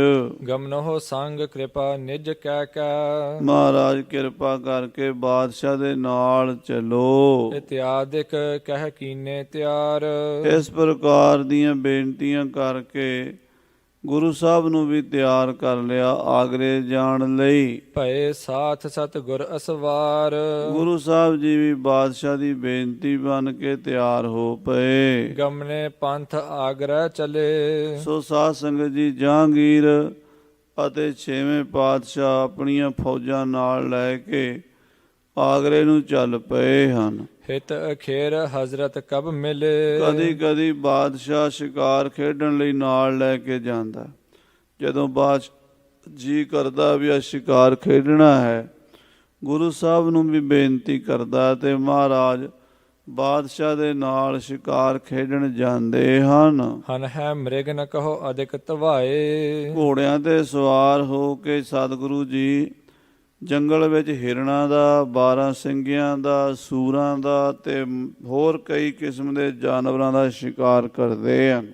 ਗਮਨਹੁ ਸੰਗ ਕਿਰਪਾ ਨਿਜ ਕਹਿ ਕੈ। ਮਹਾਰਾਜ ਕਿਰਪਾ ਕਰਕੇ ਬਾਦਸ਼ਾਹ ਦੇ ਨਾਲ ਚਲੋ। ਇਤਿਆਦਿਕ ਕਹਿ ਕੀਨੇ ਤਿਆਰ। ਇਸ ਪ੍ਰਕਾਰ ਦੀਆਂ ਬੇਨਤੀਆਂ ਕਰਕੇ ਗੁਰੂ ਸਾਹਿਬ ਨੂੰ ਵੀ ਤਿਆਰ ਕਰ ਲਿਆ ਆਗਰੇ ਜਾਣ ਲਈ। ਭਏ ਸਾਥ ਸਤਿਗੁਰ ਅਸਵਾਰ। ਗੁਰੂ ਸਾਹਿਬ ਜੀ ਵੀ ਬਾਦਸ਼ਾਹ ਦੀ ਬੇਨਤੀ ਬਣ ਕੇ ਤਿਆਰ ਹੋ ਪਏ। ਗਮਨੇ ਪੰਥ ਆਗਰਾ ਚਲੇ। ਸੋ ਸਾਧ ਸੰਗਤ ਜੀ, ਜਹਾਂਗੀਰ ਅਤੇ 6ਵੇਂ ਪਾਤਸ਼ਾਹ ਆਪਣੀਆਂ ਫੌਜਾਂ ਨਾਲ ਲੈ ਕੇ ਆਗਰੇ ਨੂੰ ਚੱਲ ਪਏ ਹਨ। ਹਿਤ ਅਖੇਰ ਹਜ਼ਰਤ ਕਬ ਮਿਲੇ। ਕਦੀ ਕਦੀ ਬਾਦਸ਼ਾਹ ਸ਼ਿਕਾਰ ਖੇਡਣ ਲਈ ਨਾਲ ਲੈ ਕੇ ਜਾਂਦਾ। ਜਦੋਂ ਬਾਦਸ਼ਾਹ ਜੀ ਕਰਦਾ ਵੀ ਆ ਸ਼ਿਕਾਰ ਖੇਡਣਾ ਹੈ, ਗੁਰੂ ਸਾਹਿਬ ਨੂੰ ਵੀ ਬੇਨਤੀ ਕਰਦਾ ਤੇ ਮਹਾਰਾਜ ਬਾਦਸ਼ਾਹ ਦੇ ਨਾਲ ਸ਼ਿਕਾਰ ਖੇਡਣ ਜਾਂਦੇ ਹਨ। ਹਨ ਹੈ ਮ੍ਰਿਗ ਨ ਕਹੋ ਅਧਿਕ ਧਵਾਏ। ਘੋੜਿਆਂ ਤੇ ਸਵਾਰ ਹੋ ਕੇ ਸਤਿਗੁਰੂ ਜੀ ਜੰਗਲ ਵਿੱਚ ਹਿਰਨਾਂ ਦਾ, 12 ਸਿੰਗੀਆਂ ਦਾ, ਸੂਰਾਂ ਦਾ ਤੇ ਹੋਰ ਕਈ ਕਿਸਮ ਦੇ ਜਾਨਵਰਾਂ ਦਾ ਸ਼ਿਕਾਰ ਕਰਦੇ ਹਨ।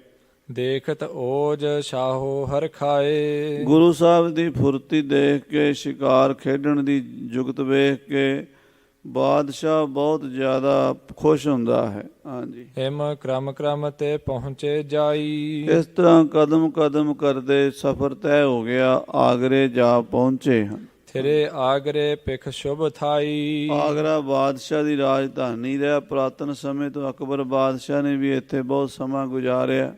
ਦੇਖਤ ਓਜ ਸ਼ਾਹੋ ਹਰ ਖਾਏ। ਗੁਰੂ ਸਾਹਿਬ ਦੀ ਫੁਰਤੀ ਦੇਖ ਕੇ, ਸ਼ਿਕਾਰ ਖੇਡਣ ਦੀ ਜੁਗਤ ਵੇਖ ਕੇ ਬਾਦਸ਼ਾਹ ਬਹੁਤ ਜ਼ਿਆਦਾ ਖੁਸ਼ ਹੁੰਦਾ ਹੈ। ਹਾਂਜੀ, ਹਿਮ ਕ੍ਰਮ ਕ੍ਰਮ ਤੇ ਪਹੁੰਚੇ ਜਾਈ। ਇਸ ਤਰ੍ਹਾਂ ਕਦਮ ਕਦਮ ਕਰਦੇ ਸਫ਼ਰ ਤੈਅ ਹੋ ਗਿਆ, ਆਗਰੇ ਜਾ ਪਹੁੰਚੇ ਹਨ। ਥਿਰੇ ਆਗਰੇ ਪਿਖ ਸ਼ੁਭ ਥਾਈ। ਆਗਰਾ ਬਾਦਸ਼ਾਹ ਦੀ ਰਾਜਧਾਨੀ ਰਿਹਾ। ਪੁਰਾਤਨ ਸਮੇਂ ਤੋਂ ਅਕਬਰ ਬਾਦਸ਼ਾਹ ਨੇ ਵੀ ਇੱਥੇ ਬਹੁਤ ਸਮਾਂ ਗੁਜ਼ਾਰਿਆ।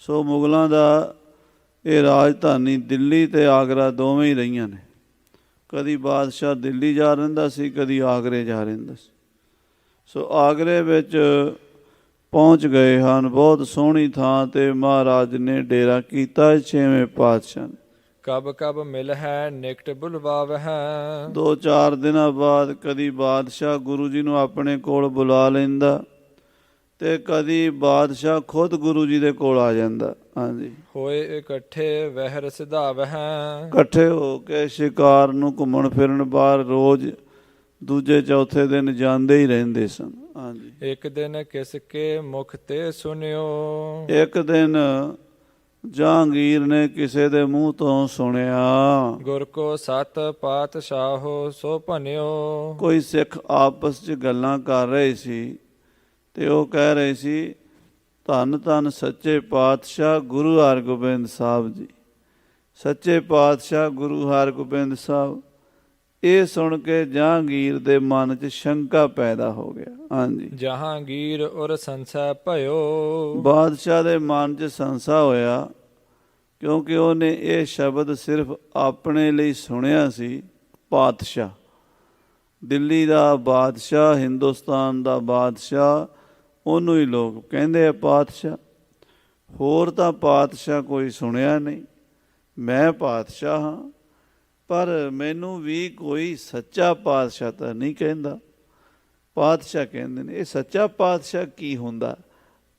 ਸੋ ਮੁਗਲਾਂ ਦਾ ਇਹ ਰਾਜਧਾਨੀ ਦਿੱਲੀ ਤੇ ਆਗਰਾ ਦੋਵੇਂ ਹੀ ਰਹੀਆਂ ਨੇ। ਕਦੀ ਬਾਦਸ਼ਾਹ ਦਿੱਲੀ ਜਾ ਰਹਿੰਦਾ ਸੀ, ਕਦੀ ਆਗਰੇ ਜਾ ਰਹਿੰਦਾ ਸੀ। ਸੋ ਆਗਰੇ ਵਿੱਚ ਪਹੁੰਚ ਗਏ ਹਨ। ਬਹੁਤ ਸੋਹਣੀ ਥਾਂ ਤੇ ਮਹਾਰਾਜ ਨੇ ਡੇਰਾ ਕੀਤਾ 6ਵੇਂ ਪਾਤਸ਼ਾਹ ਨੇ। ਕਬ ਕਬ ਮਿਲ ਹੈ ਨਿਕਟ ਬੁਲਵਾਵ ਹੈ। 2-4 ਦਿਨਾਂ ਬਾਅਦ ਕਦੀ ਬਾਦਸ਼ਾਹ ਗੁਰੂ ਜੀ ਨੂੰ ਆਪਣੇ ਕੋਲ ਬੁਲਾ ਲੈਂਦਾ ਤੇ ਕਦੀ ਬਾਦਸ਼ਾਹ ਖੁਦ ਗੁਰੂ ਜੀ ਦੇ ਕੋਲ ਆ ਜਾਂਦਾ। ਹਾਂਜੀ, ਹੋਏ ਇਕੱਠੇ ਵਹਿਰ ਸਿਧਾਵ ਹੈ। ਇਕੱਠੇ ਹੋ ਕੇ ਸ਼ਿਕਾਰ ਨੂੰ ਘੁੰਮਣ ਫਿਰਨ ਬਾਹਰ ਰੋਜ਼ ਦੂਜੇ ਚੌਥੇ ਦਿਨ ਜਾਂਦੇ ਹੀ ਰਹਿੰਦੇ ਸਨ। ਹਾਂਜੀ, ਇੱਕ ਦਿਨ ਕਿਸ ਕੇ ਮੁਖ ਤੇ ਸੁਨਿਓ। ਇੱਕ ਦਿਨ ਜਹਾਂਗੀਰ ਨੇ ਕਿਸੇ ਦੇ ਮੂੰਹ ਤੋਂ ਸੁਣਿਆ, ਗੁਰ ਕੋ ਸਤ ਪਾਤਸ਼ਾਹੋ ਸੋ ਭਨਿਓ। ਕੋਈ ਸਿੱਖ ਆਪਸ 'ਚ ਗੱਲਾਂ ਕਰ ਰਹੇ ਸੀ ਤੇ ਉਹ ਕਹਿ ਰਹੇ ਸੀ, ਧੰਨ ਧੰਨ ਸੱਚੇ ਪਾਤਸ਼ਾਹ ਗੁਰੂ ਹਰਗੋਬਿੰਦ ਸਾਹਿਬ ਜੀ। ਸੱਚੇ ਪਾਤਸ਼ਾਹ ਗੁਰੂ ਹਰਗੋਬਿੰਦ ਸਾਹਿਬ। ਇਹ ਸੁਣ ਕੇ ਜਹਾਂਗੀਰ ਦੇ ਮਨ 'ਚ ਸ਼ੰਕਾ ਪੈਦਾ ਹੋ ਗਿਆ। ਹਾਂਜੀ, ਜਹਾਂਗੀਰ ਔਰ ਸੰਸਾ ਭਇਓ। ਬਾਦਸ਼ਾਹ ਦੇ ਮਨ 'ਚ ਸੰਸਾ ਹੋਇਆ, ਕਿਉਂਕਿ ਉਹਨੇ ਇਹ ਸ਼ਬਦ ਸਿਰਫ ਆਪਣੇ ਲਈ ਸੁਣਿਆ ਸੀ। ਪਾਤਸ਼ਾਹ, ਦਿੱਲੀ ਦਾ ਬਾਦਸ਼ਾਹ, ਹਿੰਦੁਸਤਾਨ ਦਾ ਬਾਦਸ਼ਾਹ, ਉਹਨੂੰ ਹੀ ਲੋਕ ਕਹਿੰਦੇ ਆ ਪਾਤਸ਼ਾਹ। ਹੋਰ ਤਾਂ ਪਾਤਸ਼ਾਹ ਕੋਈ ਸੁਣਿਆ ਨਹੀਂ। ਮੈਂ ਪਾਤਸ਼ਾਹ ਹਾਂ, ਪਰ ਮੈਨੂੰ ਵੀ ਕੋਈ ਸੱਚਾ ਪਾਤਸ਼ਾਹ ਤਾਂ ਨਹੀਂ ਕਹਿੰਦਾ। ਪਾਤਸ਼ਾਹ ਕਹਿੰਦੇ ਨੇ। ਇਹ ਸੱਚਾ ਪਾਤਸ਼ਾਹ ਕੀ ਹੁੰਦਾ?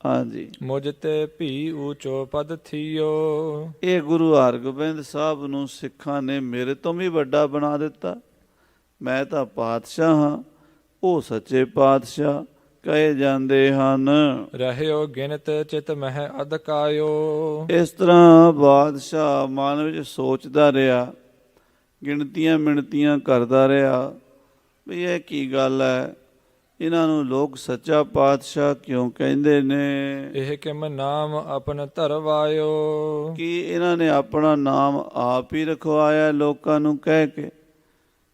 ਹਾਂਜੀ, ਮੁਝ ਤੇ ਭੀ ਊਚੋ ਪਦ ਥੀਓ। ਇਹ ਗੁਰੂ ਹਰਗੋਬਿੰਦ ਸਾਹਿਬ ਨੂੰ ਸਿੱਖਾਂ ਨੇ ਮੇਰੇ ਤੋਂ ਵੀ ਵੱਡਾ ਬਣਾ ਦਿੱਤਾ। ਮੈਂ ਤਾਂ ਪਾਤਸ਼ਾਹ ਹਾਂ, ਉਹ ਸੱਚੇ ਪਾਤਸ਼ਾਹ ਕਹੇ ਜਾਂਦੇ ਹਨ। ਰਹਿਓ ਗਿਣਤ ਚਿਤ ਮਹਿ ਅਧਕਾਇਓ। ਇਸ ਤਰ੍ਹਾਂ ਬਾਦਸ਼ਾਹ ਮਨ ਵਿੱਚ ਸੋਚਦਾ ਰਿਹਾ, ਗਿਣਤੀਆਂ ਮਿਣਤੀਆਂ ਕਰਦਾ ਰਿਹਾ ਵੀ ਇਹ ਕੀ ਗੱਲ ਹੈ, ਇਹਨਾਂ ਨੂੰ ਲੋਕ ਸੱਚਾ ਪਾਤਸ਼ਾਹ ਕਿਉਂ ਕਹਿੰਦੇ ਨੇ? ਇਹ ਕਿਮ ਨਾਮ ਆਪਨ ਧਰਵਾਇਓ। ਕੀ ਇਹਨਾਂ ਨੇ ਆਪਣਾ ਨਾਮ ਆਪ ਹੀ ਰਖਵਾਇਆ ਲੋਕਾਂ ਨੂੰ ਕਹਿ ਕੇ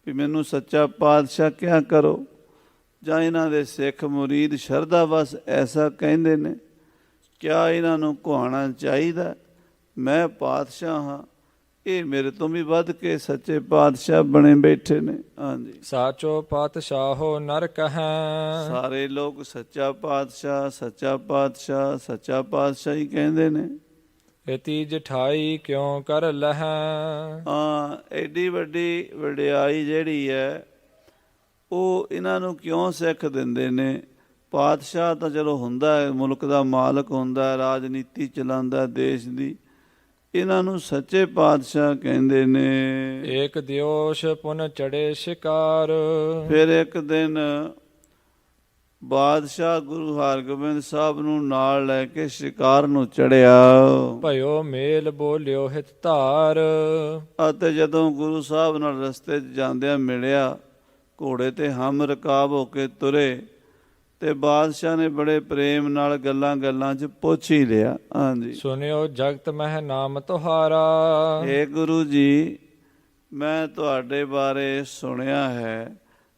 ਵੀ ਮੈਨੂੰ ਸੱਚਾ ਪਾਤਸ਼ਾਹ ਕਿਆ ਕਰੋ? ਜਾਂ ਇਹਨਾਂ ਦੇ ਸਿੱਖ ਮੁਰੀਦ ਸ਼ਰਧਾ ਵਸ ਐਸਾ ਕਹਿੰਦੇ ਨੇ? ਕਿਆ ਇਹਨਾਂ ਨੂੰ ਕਹਾਉਣਾ ਚਾਹੀਦਾ ਮੈਂ ਪਾਤਸ਼ਾਹ ਹਾਂ, ਇਹ ਮੇਰੇ ਤੋਂ ਵੀ ਵੱਧ ਕੇ ਸੱਚੇ ਪਾਤਸ਼ਾਹ ਬਣੇ ਬੈਠੇ ਨੇ? ਹਾਂਜੀ, ਸਾਚੋ ਪਾਤਸ਼ਾਹੋ ਨਰ ਕਹੈ। ਸਾਰੇ ਲੋਕ ਸੱਚਾ ਪਾਤਸ਼ਾਹ, ਸੱਚਾ ਪਾਤਸ਼ਾਹ, ਸੱਚਾ ਪਾਤਸ਼ਾਹ ਹੀ ਕਹਿੰਦੇ ਨੇ। ਇਤੀ ਜਠਾਈ ਕਿਉਂ ਕਰ ਲਹੈ। ਹਾਂ, ਐਡੀ ਵੱਡੀ ਵਡਿਆਈ ਜਿਹੜੀ ਹੈ ਉਹ ਇਹਨਾਂ ਨੂੰ ਕਿਉਂ ਸਿੱਖ ਦਿੰਦੇ ਨੇ? ਪਾਤਸ਼ਾਹ ਤਾਂ ਚਲੋ ਹੁੰਦਾ ਹੈ, ਮੁਲਕ ਦਾ ਮਾਲਕ ਹੁੰਦਾ ਹੈ, ਰਾਜਨੀਤੀ ਚਲਾਉਂਦਾ ਦੇਸ਼ ਦੀ। ਇਹਨਾਂ ਨੂੰ ਸੱਚੇ ਪਾਤਸ਼ਾਹ ਕਹਿੰਦੇ ਨੇ। ਏਕ ਦਿਓਸ਼ ਪੁਨ ਚੜੇ ਸ਼ਿਕਾਰ। ਫਿਰ ਇੱਕ ਦਿਨ ਬਾਦਸ਼ਾਹ ਗੁਰੂ ਹਰਗੋਬਿੰਦ ਸਾਹਿਬ ਨੂੰ ਨਾਲ ਲੈ ਕੇ ਸ਼ਿਕਾਰ ਨੂੰ ਚੜਿਆ। ਭਇਓ ਮੇਲ ਬੋਲਿਓ ਹਿਤ ਧਾਰ। ਅਤੇ ਜਦੋਂ ਗੁਰੂ ਸਾਹਿਬ ਨਾਲ ਰਸਤੇ 'ਚ ਜਾਂਦਿਆਂ ਮਿਲਿਆ, ਘੋੜੇ ਤੇ ਹਮ ਰਕਾਬ ਹੋ ਕੇ ਤੁਰੇ ਤੇ ਬਾਦਸ਼ਾਹ ਨੇ ਬੜੇ ਪ੍ਰੇਮ ਨਾਲ ਗੱਲਾਂ ਗੱਲਾਂ 'ਚ ਪੁੱਛ ਹੀ ਲਿਆ। ਹਾਂਜੀ। ਸੁਨਿਓ ਜਗਤ ਮਹਿ ਨਾਮ ਤੁਹਾਰਾ। ਏ ਗੁਰੂ ਜੀ, ਮੈਂ ਤੁਹਾਡੇ ਬਾਰੇ ਸੁਣਿਆ ਹੈ,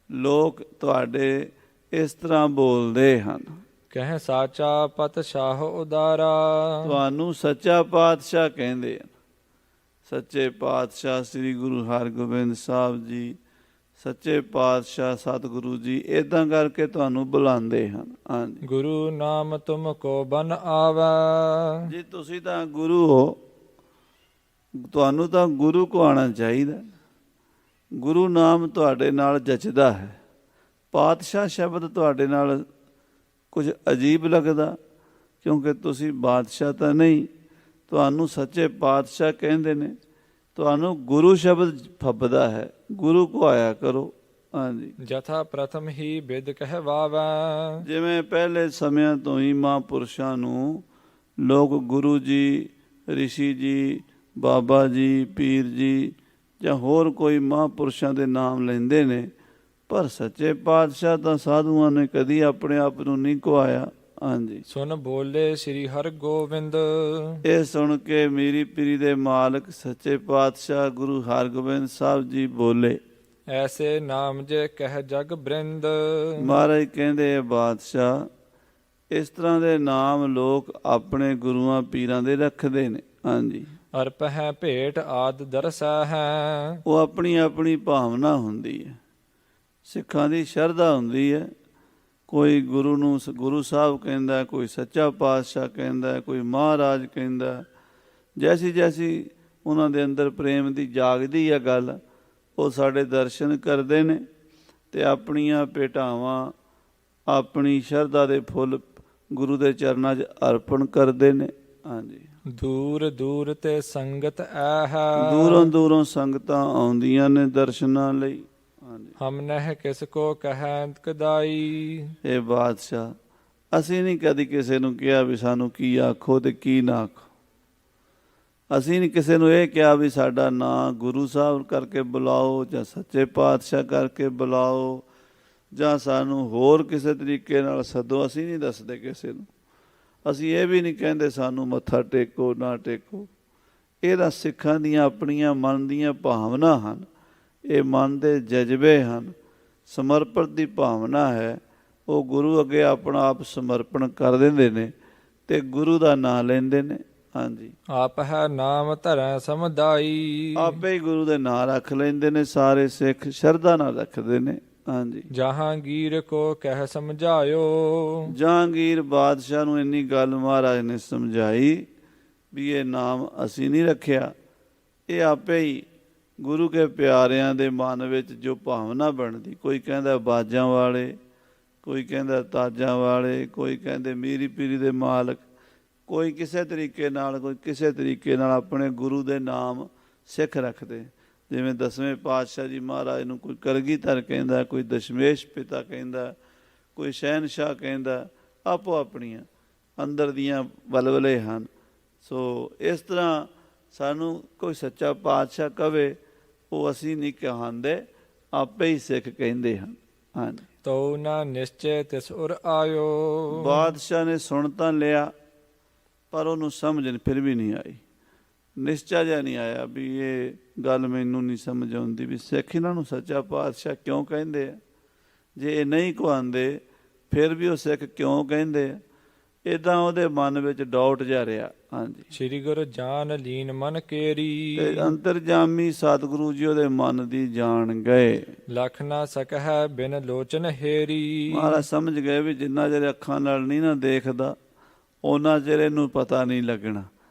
ਲੋਕ ਤੁਹਾਡੇ ਇਸ ਤਰ੍ਹਾਂ ਬੋਲਦੇ ਹਨ। ਕਹਿ ਸਾਚਾ ਪਤ ਸ਼ਾਹ ਉਦਾਰਾ। ਤੁਹਾਨੂੰ ਸੱਚਾ ਪਾਤਸ਼ਾਹ ਕਹਿੰਦੇ ਹਨ। ਸੱਚੇ ਪਾਤਸ਼ਾਹ ਸ੍ਰੀ ਗੁਰੂ ਹਰਗੋਬਿੰਦ ਸਾਹਿਬ ਜੀ, ਸੱਚੇ ਪਾਤਸ਼ਾਹ ਸਤਿਗੁਰੂ ਜੀ ਇਦਾਂ ਕਰਕੇ ਤੁਹਾਨੂੰ ਬੁਲਾਉਂਦੇ ਹਨ। ਹਾਂਜੀ। ਗੁਰੂ ਨਾਮ ਤੁਮ ਕੋ ਬਨ ਆਵੈ। ਜੀ ਤੁਸੀਂ ਤਾਂ ਗੁਰੂ ਹੋ, ਤੁਹਾਨੂੰ ਤਾਂ ਗੁਰੂ ਕੋ ਆਉਣਾ ਚਾਹੀਦਾ। ਗੁਰੂ ਨਾਮ ਤੁਹਾਡੇ ਨਾਲ ਜਚਦਾ ਹੈ। ਪਾਤਸ਼ਾਹ ਸ਼ਬਦ ਤੁਹਾਡੇ ਨਾਲ ਕੁਝ ਅਜੀਬ ਲੱਗਦਾ, ਕਿਉਂਕਿ ਤੁਸੀਂ ਬਾਦਸ਼ਾਹ ਤਾਂ ਨਹੀਂ, ਤੁਹਾਨੂੰ ਸੱਚੇ ਪਾਤਸ਼ਾਹ ਕਹਿੰਦੇ ਨੇ। ਤੁਹਾਨੂੰ ਗੁਰੂ ਸ਼ਬਦ ਫੱਬਦਾ ਹੈ, ਗੁਰੂ ਕੋ ਆਇਆ ਕਰੋ। ਹਾਂਜੀ। ਜਥਾ ਪ੍ਰਥਮ ਹੀ ਬਿਦ ਕਹਿਵਾਵੈ। ਜਿਵੇਂ ਪਹਿਲੇ ਸਮਿਆਂ ਤੋਂ ਹੀ ਮਹਾਂਪੁਰਸ਼ਾਂ ਨੂੰ ਲੋਕ ਗੁਰੂ ਜੀ, ਰਿਸ਼ੀ ਜੀ, ਬਾਬਾ ਜੀ, ਪੀਰ ਜੀ ਜਾਂ ਹੋਰ ਕੋਈ ਮਹਾਂਪੁਰਸ਼ਾਂ ਦੇ ਨਾਮ ਲੈਂਦੇ ਨੇ, ਪਰ ਸੱਚੇ ਪਾਤਸ਼ਾਹ ਤਾਂ ਸਾਧੂਆਂ ਨੇ ਕਦੀ ਆਪਣੇ ਆਪ ਨੂੰ ਨਹੀਂ ਕੁਹਾਇਆ। ਹਾਂਜੀ। ਸੁਨ ਬੋਲੇ ਸ੍ਰੀ ਹਰਗੋਬਿੰਦ। ਇਹ ਸੁਣ ਕੇ ਮੀਰੀ ਪੀਰੀ ਦੇ ਮਾਲਕ ਸੱਚੇ ਪਾਤਸ਼ਾਹ ਗੁਰੂ ਹਰਗੋਬਿੰਦ ਸਾਹਿਬ ਜੀ ਬੋਲੇ, ਐਸੇ ਨਾਮ ਜੇ ਕਹਿ ਜਗ ਬ੍ਰਿੰਦ। ਮਹਾਰਾਜ ਕਹਿੰਦੇ ਬਾਦਸ਼ਾਹ, ਇਸ ਤਰ੍ਹਾਂ ਦੇ ਨਾਮ ਲੋਕ ਆਪਣੇ ਗੁਰੂਆਂ ਪੀਰਾਂ ਦੇ ਰੱਖਦੇ ਨੇ। ਹਾਂਜੀ। ਅਰਪ ਹੈ ਭੇਟ ਆਦ ਦਰਸਾ ਹੈ। ਉਹ ਆਪਣੀ ਆਪਣੀ ਭਾਵਨਾ ਹੁੰਦੀ ਹੈ, ਸਿੱਖਾਂ ਦੀ ਸ਼ਰਧਾ ਹੁੰਦੀ ਹੈ। ਕੋਈ ਗੁਰੂ ਨੂੰ ਗੁਰੂ ਸਾਹਿਬ ਕਹਿੰਦਾ, ਕੋਈ ਸੱਚਾ ਪਾਤਸ਼ਾਹ ਕਹਿੰਦਾ, ਕੋਈ ਮਹਾਰਾਜ ਕਹਿੰਦਾ। ਜੈਸੀ ਜੈਸੀ ਉਹਨਾਂ ਦੇ ਅੰਦਰ ਪ੍ਰੇਮ ਦੀ ਜਾਗਦੀ ਹੈ ਗੱਲ, ਉਹ ਸਾਡੇ ਦਰਸ਼ਨ ਕਰਦੇ ਨੇ ਅਤੇ ਆਪਣੀਆਂ ਭੇਟਾਵਾਂ, ਆਪਣੀ ਸ਼ਰਧਾ ਦੇ ਫੁੱਲ ਗੁਰੂ ਦੇ ਚਰਨਾਂ 'ਚ ਅਰਪਣ ਕਰਦੇ ਨੇ। ਹਾਂਜੀ। ਦੂਰ ਦੂਰ ਤੇ ਸੰਗਤ ਐ ਹੈ। ਦੂਰੋਂ ਦੂਰੋਂ ਸੰਗਤਾਂ ਆਉਂਦੀਆਂ ਨੇ ਦਰਸ਼ਨਾਂ ਲਈ। ਹਾਂਜੀ। ਹਮ ਨਹਿ ਕਿਸ ਕੋ ਕਹਿ ਕਦਾਈ। ਇਹ ਬਾਦਸ਼ਾਹ, ਅਸੀਂ ਨਹੀਂ ਕਦੀ ਕਿਸੇ ਨੂੰ ਕਿਹਾ ਵੀ ਸਾਨੂੰ ਕੀ ਆਖੋ ਤੇ ਕੀ ਨਾ ਆਖੋ। ਅਸੀਂ ਨਹੀਂ ਕਿਸੇ ਨੂੰ ਇਹ ਕਿਹਾ ਵੀ ਸਾਡਾ ਨਾਂ ਗੁਰੂ ਸਾਹਿਬ ਕਰਕੇ ਬੁਲਾਓ ਜਾਂ ਸੱਚੇ ਪਾਤਸ਼ਾਹ ਕਰਕੇ ਬੁਲਾਓ ਜਾਂ ਸਾਨੂੰ ਹੋਰ ਕਿਸੇ ਤਰੀਕੇ ਨਾਲ ਸੱਦੋ। ਅਸੀਂ ਨਹੀਂ ਦੱਸਦੇ ਕਿਸੇ ਨੂੰ। ਅਸੀਂ ਇਹ ਵੀ ਨਹੀਂ ਕਹਿੰਦੇ ਸਾਨੂੰ ਮੱਥਾ ਟੇਕੋ ਨਾ ਟੇਕੋ। ਇਹ ਤਾਂ ਸਿੱਖਾਂ ਦੀਆਂ ਆਪਣੀਆਂ ਮਨ ਦੀਆਂ ਭਾਵਨਾ ਹਨ, ਇਹ ਮਨ ਦੇ ਜਜ਼ਬੇ ਹਨ। ਸਮਰਪਣ ਦੀ ਭਾਵਨਾ ਹੈ। ਉਹ ਗੁਰੂ ਅੱਗੇ ਆਪਣਾ ਆਪ ਸਮਰਪਣ ਕਰ ਦਿੰਦੇ ਨੇ ਅਤੇ ਗੁਰੂ ਦਾ ਨਾਂ ਲੈਂਦੇ ਨੇ। ਹਾਂਜੀ। ਆਪ ਹੈ ਨਾਮ ਧਰੈ ਸਮੁਦਾਈ। ਆਪੇ ਹੀ ਗੁਰੂ ਦੇ ਨਾਂ ਰੱਖ ਲੈਂਦੇ ਨੇ। ਸਾਰੇ ਸਿੱਖ ਸ਼ਰਧਾ ਨਾਲ ਰੱਖਦੇ ਨੇ। ਹਾਂਜੀ। ਜਹਾਂਗੀਰ ਕੋ ਕਹਿ ਸਮਝਾਇਓ। ਜਹਾਂਗੀਰ ਬਾਦਸ਼ਾਹ ਨੂੰ ਇੰਨੀ ਗੱਲ ਮਹਾਰਾਜ ਨੇ ਸਮਝਾਈ ਵੀ ਇਹ ਨਾਮ ਅਸੀਂ ਨਹੀਂ ਰੱਖਿਆ, ਇਹ ਆਪੇ ਹੀ ਗੁਰੂ ਕੇ ਪਿਆਰਿਆਂ ਦੇ ਮਨ ਵਿੱਚ ਜੋ ਭਾਵਨਾ ਬਣਦੀ। ਕੋਈ ਕਹਿੰਦਾ ਬਾਜਾਂ ਵਾਲੇ, ਕੋਈ ਕਹਿੰਦਾ ਤਾਜਾਂ ਵਾਲੇ, ਕੋਈ ਕਹਿੰਦੇ ਮੀਰੀ ਪੀਰੀ ਦੇ ਮਾਲਕ, ਕੋਈ ਕਿਸੇ ਤਰੀਕੇ ਨਾਲ, ਕੋਈ ਕਿਸੇ ਤਰੀਕੇ ਨਾਲ ਆਪਣੇ ਗੁਰੂ ਦੇ ਨਾਮ ਸਿੱਖ ਰੱਖਦੇ। ਜਿਵੇਂ 10ਵੇਂ ਪਾਤਸ਼ਾਹ ਜੀ ਮਹਾਰਾਜ ਨੂੰ ਕੋਈ ਕਲਗੀਧਰ ਕਹਿੰਦਾ, ਕੋਈ ਦਸ਼ਮੇਸ਼ ਪਿਤਾ ਕਹਿੰਦਾ, ਕੋਈ ਸ਼ਹਿਨਸ਼ਾਹ ਕਹਿੰਦਾ। ਆਪੋ ਆਪਣੀਆਂ ਅੰਦਰ ਦੀਆਂ ਵਲਵਲੇ ਹਨ। ਸੋ ਇਸ ਤਰ੍ਹਾਂ ਸਾਨੂੰ ਕੋਈ ਸੱਚਾ ਪਾਤਸ਼ਾਹ ਕਵੇ, ਉਹ ਅਸੀਂ ਨਹੀਂ ਕਹਾਂਦੇ, ਆਪੇ ਹੀ ਸਿੱਖ ਕਹਿੰਦੇ ਹਨ। ਹਾਂਜੀ। ਤੋ ਨਾ ਨਿਸ਼ਚੈ ਤਿਸ ਉਰ ਆਇਓ। ਬਾਦਸ਼ਾਹ ਨੇ ਸੁਣ ਤਾਂ ਲਿਆ, ਪਰ ਉਹਨੂੰ ਸਮਝ ਫਿਰ ਵੀ ਨਹੀਂ ਆਈ। ਨਿਸ਼ਚਾ ਜਿਹਾ ਨਹੀਂ ਆਇਆ ਵੀ ਇਹ ਗੱਲ ਮੈਨੂੰ ਨਹੀਂ ਸਮਝ ਆਉਂਦੀ ਵੀ ਸਿੱਖ ਇਹਨਾਂ ਨੂੰ ਸੱਚਾ ਪਾਤਸ਼ਾਹ ਕਿਉਂ ਕਹਿੰਦੇ ਆ। ਜੇ ਇਹ ਨਹੀਂ ਕਹਾਉਂਦੇ ਫਿਰ ਵੀ ਉਹ ਸਿੱਖ ਕਿਉਂ ਕਹਿੰਦੇ ਆ। ਇੱਦਾਂ ਉਹਦੇ ਮਨ ਵਿੱਚ ਡਾਊਟ ਜਿਹਾ ਰਿਹਾ। ਹਾਂਜੀ। ਸ੍ਰੀ ਗੁਰੂ ਜਾਨ ਲੀਨ ਮਨ ਕੇਰੀ। ਤੇ ਅੰਤਰਜਾਮੀ ਸਤਿਗੁਰੂ ਜੀ ਉਹਦੇ ਮਨ ਦੀ ਜਾਣ ਗਏ। ਲਖ ਨਾ ਸਕਹਿ ਬਿਨ ਲੋਚਨ ਹੇਰੀ। ਮਹਾਰਾਜ ਸਮਝ ਗਏ ਵੀ ਜਿੰਨਾ ਚਿਰ ਅੱਖਾਂ ਨਾਲ ਨਹੀਂ ਨਾ ਦੇਖਦਾ, ਉਹਨਾਂ ਚਿਰ ਇਹਨੂੰ ਪਤਾ ਨਹੀਂ ਲੱਗਣਾ।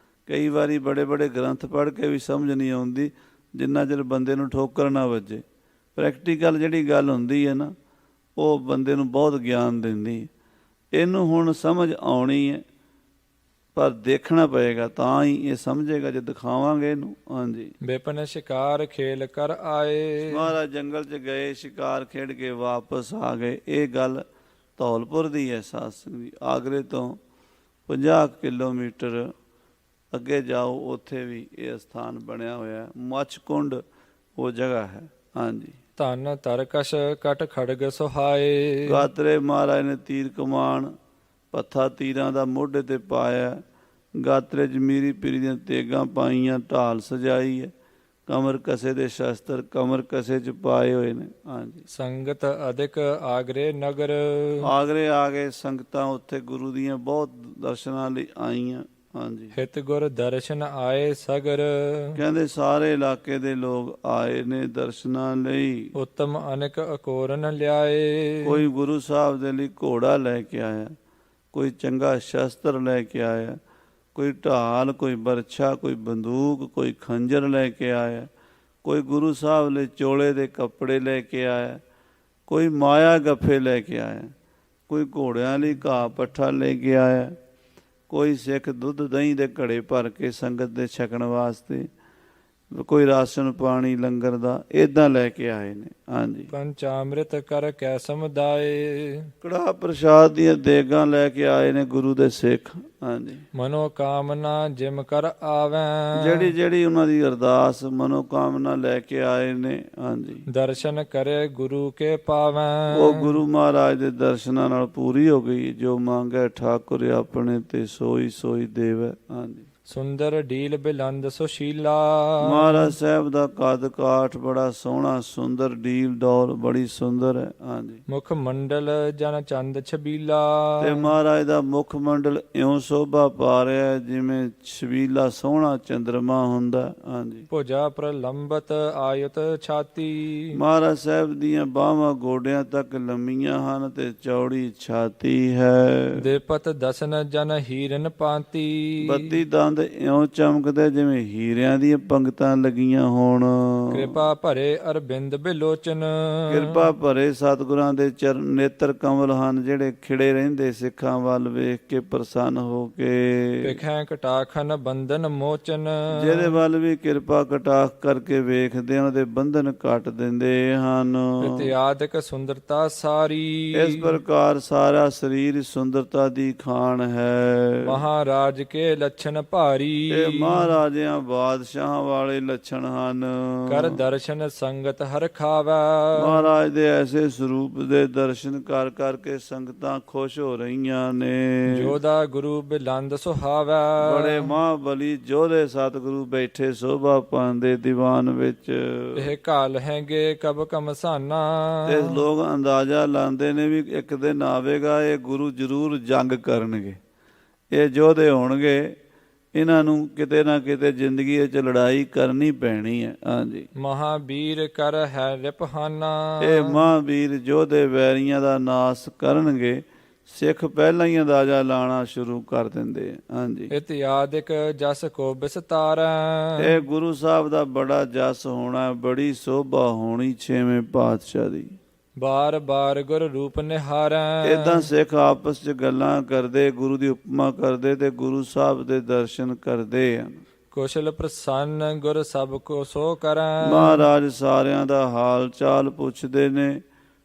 ਕਈ ਵਾਰੀ ਬੜੇ ਬੜੇ ਗ੍ਰੰਥ ਪੜ੍ਹ ਕੇ ਵੀ ਸਮਝ ਨਹੀਂ ਆਉਂਦੀ, ਜਿੰਨਾ ਚਿਰ ਬੰਦੇ ਨੂੰ ਠੋਕਰ ਨਾ ਵੱਜੇ। ਪ੍ਰੈਕਟੀਕਲ ਜਿਹੜੀ ਗੱਲ ਹੁੰਦੀ ਹੈ ਨਾ, ਉਹ ਬੰਦੇ ਨੂੰ ਬਹੁਤ ਗਿਆਨ ਦਿੰਦੀ। ਇਹਨੂੰ ਹੁਣ ਸਮਝ ਆਉਣੀ ਹੈ, ਪਰ ਦੇਖਣਾ ਪਏਗਾ ਤਾਂ ਹੀ ਇਹ ਸਮਝੇਗਾ, ਜੇ ਦਿਖਾਵਾਂਗੇ ਇਹਨੂੰ। ਹਾਂਜੀ। ਵਿਪਨ ਸ਼ਿਕਾਰ ਖੇਲ ਕਰ ਆਏ। ਮਹਾਰਾਜ ਜੰਗਲ 'ਚ ਗਏ, ਸ਼ਿਕਾਰ ਖੇਡ ਕੇ ਵਾਪਸ ਆ ਗਏ। ਇਹ ਗੱਲ ਧੌਲਪੁਰ ਦੀ ਹੈ ਸਾਧ ਸੰਗਤ ਜੀ। ਆਗਰੇ ਤੋਂ 50 ਕਿਲੋਮੀਟਰ ਅੱਗੇ ਜਾਓ, ਉੱਥੇ ਵੀ ਇਹ ਸਥਾਨ ਬਣਿਆ ਹੋਇਆ। ਮੱਛ ਕੁੰਡ ਉਹ ਜਗ੍ਹਾ ਹੈ। ਹਾਂਜੀ। ਧਨ ਤਰਕਸ਼ ਕਟ ਖੜਗ ਸੁਹਾਏ। ਗਾਤਰੇ ਮਹਾਰਾਜ ਨੇ ਤੀਰ ਕਮਾਨ ਪੱਥਾ ਤੀਰਾਂ ਦਾ ਮੋਢੇ ਤੇ ਪਾਇਆ। ਗਾਤਰੇ 'ਚ ਮੀਰੀ ਪੀਰੀ ਦੀਆਂ ਤੇਗਾਂ ਪਾਈਆਂ, ਢਾਲ ਸਜਾਈ ਹੈ। ਕਮਰ ਕਸੇ ਦੇ ਸ਼ਸਤਰ ਕਮਰ ਕਸੇ 'ਚ ਪਾਏ ਹੋਏ ਨੇ। ਹਾਂਜੀ। ਸੰਗਤ ਅਧਿਕ ਆਗਰੇ ਨਗਰ। ਆਗਰੇ ਆ ਗਏ ਸੰਗਤਾਂ, ਉੱਥੇ ਗੁਰੂ ਦੀਆਂ ਬਹੁਤ ਦਰਸ਼ਨਾਂ ਲਈ ਆਈਆਂ। ਹਾਂਜੀ। ਹਿਤ ਗੁਰ ਦਰਸ਼ਨ ਆਏ ਸਗਰ। ਕਹਿੰਦੇ ਸਾਰੇ ਇਲਾਕੇ ਦੇ ਲੋਕ ਆਏ ਨੇ ਦਰਸ਼ਨਾਂ ਲਈ। ਉਤਮ ਅਨੇਕ ਅਕੋਰਨ ਲਿਆਏ। ਕੋਈ ਗੁਰੂ ਸਾਹਿਬ ਦੇ ਲਈ ਘੋੜਾ ਲੈ ਕੇ ਆਇਆ, ਕੋਈ ਚੰਗਾ ਸ਼ਸਤਰ ਲੈ ਕੇ ਆਇਆ, ਕੋਈ ਢਾਲ, ਕੋਈ ਬਰਛਾ, ਕੋਈ ਬੰਦੂਕ, ਕੋਈ ਖੰਜਰ ਲੈ ਕੇ ਆਇਆ, ਕੋਈ ਗੁਰੂ ਸਾਹਿਬ ਲਈ ਚੋਲੇ ਦੇ ਕੱਪੜੇ ਲੈ ਕੇ ਆਇਆ, ਕੋਈ ਮਾਇਆ ਗੱਫੇ ਲੈ ਕੇ ਆਇਆ, ਕੋਈ ਘੋੜਿਆਂ ਲਈ ਘਾਹ ਪੱਠਾ ਲੈ ਕੇ ਆਇਆ, ਕੋਈ ਸਿੱਖ ਦੁੱਧ ਦਹੀਂ ਦੇ ਘੜੇ ਭਰ ਕੇ ਸੰਗਤ ਦੇ ਛਕਣ ਵਾਸਤੇ, ਕੋਈ ਰਾਸ਼ਨ ਪਾਣੀ ਲੰਗਰ ਦਾ ਇੱਦਾਂ ਲੈ ਕੇ ਆਏ ਨੇ। ਹਾਂਜੀ। ਪੰਚਾਮ੍ਰਿਤ ਕਰ ਕੈ ਸਮੁਦਾਏ। ਕੜਾਹ ਪ੍ਰਸ਼ਾਦ ਦੀਆਂ ਦੇਗਾਂ ਲੈ ਕੇ ਆਏ ਨੇ ਗੁਰੂ ਦੇ ਸਿੱਖ। ਹਾਂਜੀ। ਮਨੋ ਕਾਮਨਾ ਜਿਮ ਕਰ ਆਵੈ। ਜਿਹੜੀ ਜਿਹੜੀ ਉਹਨਾਂ ਦੀ ਅਰਦਾਸ ਮਨੋਕਾਮਨਾ ਲੈ ਕੇ ਆਏ ਨੇ। ਹਾਂਜੀ। ਦਰਸ਼ਨ ਕਰੇ ਗੁਰੂ ਕੇ ਪਾਵੈ। ਉਹ ਗੁਰੂ ਮਹਾਰਾਜ ਦੇ ਦਰਸ਼ਨਾਂ ਨਾਲ ਪੂਰੀ ਹੋ ਗਈ। ਜੋ ਮੰਗੈ ਠਾਕੁਰ ਆਪਣੇ ਤੇ ਸੋਈ ਸੋਈ ਦੇਵੈ। ਹਾਂਜੀ। ਸੁੰਦਰ ਢੀਲ ਬਿਲੰਦ ਸੁਸ਼ੀਲਾ। ਮਹਾਰਾਜ ਸਾਹਿਬ ਦਾ ਕੱਦ ਕਾਠ ਬੜਾ ਸੋਹਣਾ, ਸੁੰਦਰ ਢੀਲ ਡੋਲ ਬੜੀ ਸੁੰਦਰ ਹੈ। ਹਾਂਜੀ। ਮੁਖ ਮੰਡਲ ਜਨ ਚੰਦ ਛਬੀਲਾ। ਤੇ ਮਹਾਰਾਜ ਦਾ ਮੁਖ ਮੰਡਲ ਇਉਂ ਸੋਭਾ ਪਾ ਰਿਹਾ ਜਿਵੇਂ ਛਬੀਲਾ ਸੋਹਣਾ ਚੰਦਰਮਾ ਹੁੰਦਾ। ਹਾਂਜੀ। ਭੁਜਾ ਪ੍ਰਲੰਬਤ ਆਯਤ ਛਾਤੀ। ਮਹਾਰਾਜ ਸਾਹਿਬ ਦੀਆਂ ਬਾਹਾਂ ਗੋਡਿਆਂ ਤੱਕ ਲੰਮੀਆਂ ਹਨ ਤੇ ਚੌੜੀ ਛਾਤੀ ਹੈ। ਦੇਪਤ ਦਸਨ ਜਨ ਹੀਰਨ ਪਾਂਤੀ। 32 ਦੰਦ ਇਉਂ ਚਮਕਦੇ ਜਿਵੇਂ ਹੀਰਿਆਂ ਦੀਆਂ ਪੰਗਤਾਂ ਲੱਗੀਆਂ ਹੋਣ। ਕਿਰਪਾ ਭਰੇ ਅਰਬਿੰਦ ਬਿਲੋਚਨ। ਕਿਰਪਾ ਭਰੇ ਸਤਿਗੁਰਾਂ ਦੇ ਚਰਨ ਨੇਤਰ ਕਮਲ ਹਨ, ਜਿਹੜੇ ਖਿੜੇ ਰਹਿੰਦੇ ਸਿੱਖਾਂ ਵੱਲ ਵੇਖ ਕੇ ਪ੍ਰਸੰਨ ਹੋ ਕੇ। ਵਿਖੈ ਕਟਾਖਨ ਬੰਧਨ ਮੋਚਨ। ਜਿਹਦੇ ਵੱਲ ਵੀ ਕਿਰਪਾ ਕਟਾਖ ਕਰਕੇ ਵੇਖਦੇ ਉਹਨਾਂ ਦੇ ਬੰਧਨ ਕੱਟ ਦਿੰਦੇ ਹਨ। ਇਤਿਆਦਿਕ ਸੁੰਦਰਤਾ ਸਾਰੀ। ਇਸ ਪ੍ਰਕਾਰ ਸਾਰਾ ਸਰੀਰ ਸੁੰਦਰਤਾ ਦੀ ਖਾਣ ਹੈ। ਮਹਾਰਾਜ ਕੇ ਲੱਛਣ ਭਾਰੀ। ਇਹ ਮਹਾਰਾਜਿਆਂ ਬਾਦਸ਼ਾਹਾਂ ਵਾਲੇ ਲੱਛਣ ਹਨ। ਕਰ ਦਰਸ਼ਨ ਸੰਗਤ ਹਰ ਖਾਵੈ। ਮਹਾਰਾਜ ਦੇ ਐਸੇ ਸਰੂਪ ਦੇ ਦਰਸ਼ਨ ਕਰ ਕਰਕੇ ਸੰਗਤਾਂ ਖੁਸ਼ ਹੋ ਰਹੀਆਂ ਨੇ। ਜੋਦਾ ਗੁਰੂ ਬਿਲੰਦ ਸੁਹਾਵੈ। ਬੜੇ ਮਹਾਬਲੀ ਯੋਧੇ ਸਤਿਗੁਰੂ ਬੈਠੇ ਸੋਭਾ ਪਾਉਂਦੇ ਦੀਵਾਨ ਵਿੱਚ। ਇਹ ਘਾਲ ਹੈਗੇ ਕਬ ਕਮਸਾਨਾ। ਤੇ ਲੋਕ ਅੰਦਾਜ਼ਾ ਲਾਉਂਦੇ ਨੇ ਵੀ ਇੱਕ ਦਿਨ ਆਵੇਗਾ ਇਹ ਗੁਰੂ ਜ਼ਰੂਰ ਜੰਗ ਕਰਨਗੇ, ਇਹ ਯੋਧੇ ਹੋਣਗੇ, ਇਹਨਾਂ ਨੂੰ ਕਿਤੇ ਨਾ ਕਿਤੇ ਜ਼ਿੰਦਗੀ ਵਿੱਚ ਲੜਾਈ ਕਰਨੀ ਪੈਣੀ ਹੈ। ਹਾਂਜੀ। ਮਹਾਬੀਰ ਕਰ ਹੈ ਰਿਪਹਾਨਾ। ਇਹ ਮਹਾਂਵੀਰ ਯੋਧੇ ਵੈਰੀਆਂ ਦਾ ਨਾਸ ਕਰਨਗੇ। ਸਿੱਖ ਪਹਿਲਾਂ ਹੀ ਅੰਦਾਜ਼ਾ ਲਾਣਾ ਸ਼ੁਰੂ ਕਰ ਦਿੰਦੇ। ਹਾਂਜੀ। ਇਤਿਆਦਿਕ ਜਸ ਕੋ ਵਿਸਤਾਰੈ। ਇਹ ਗੁਰੂ ਸਾਹਿਬ ਦਾ ਬੜਾ ਜਸ ਹੋਣਾ, ਬੜੀ ਸੋਭਾ ਹੋਣੀ ਛੇਵੇਂ ਪਾਤਸ਼ਾਹ ਦੀ। ਬਾਰ ਬਾਰ ਗੁਰ ਰੂਪ ਨਿਹਾਰੈ। ਏਦਾਂ ਸਿੱਖ ਆਪਸ 'ਚ ਗੱਲਾਂ ਕਰਦੇ, ਗੁਰੂ ਦੀ ਉਪਮਾ ਕਰਦੇ ਤੇ ਗੁਰੂ ਸਾਹਿਬ ਦੇ ਦਰਸ਼ਨ ਕਰਦੇ ਹਨ। ਕੁਸ਼ਲ ਪ੍ਰਸੰਨ ਗੁਰ ਸਭ ਕੋ ਸੋ ਕਰੈ। ਮਹਾਰਾਜ ਸਾਰਿਆਂ ਦਾ ਹਾਲ ਚਾਲ ਪੁੱਛਦੇ ਨੇ,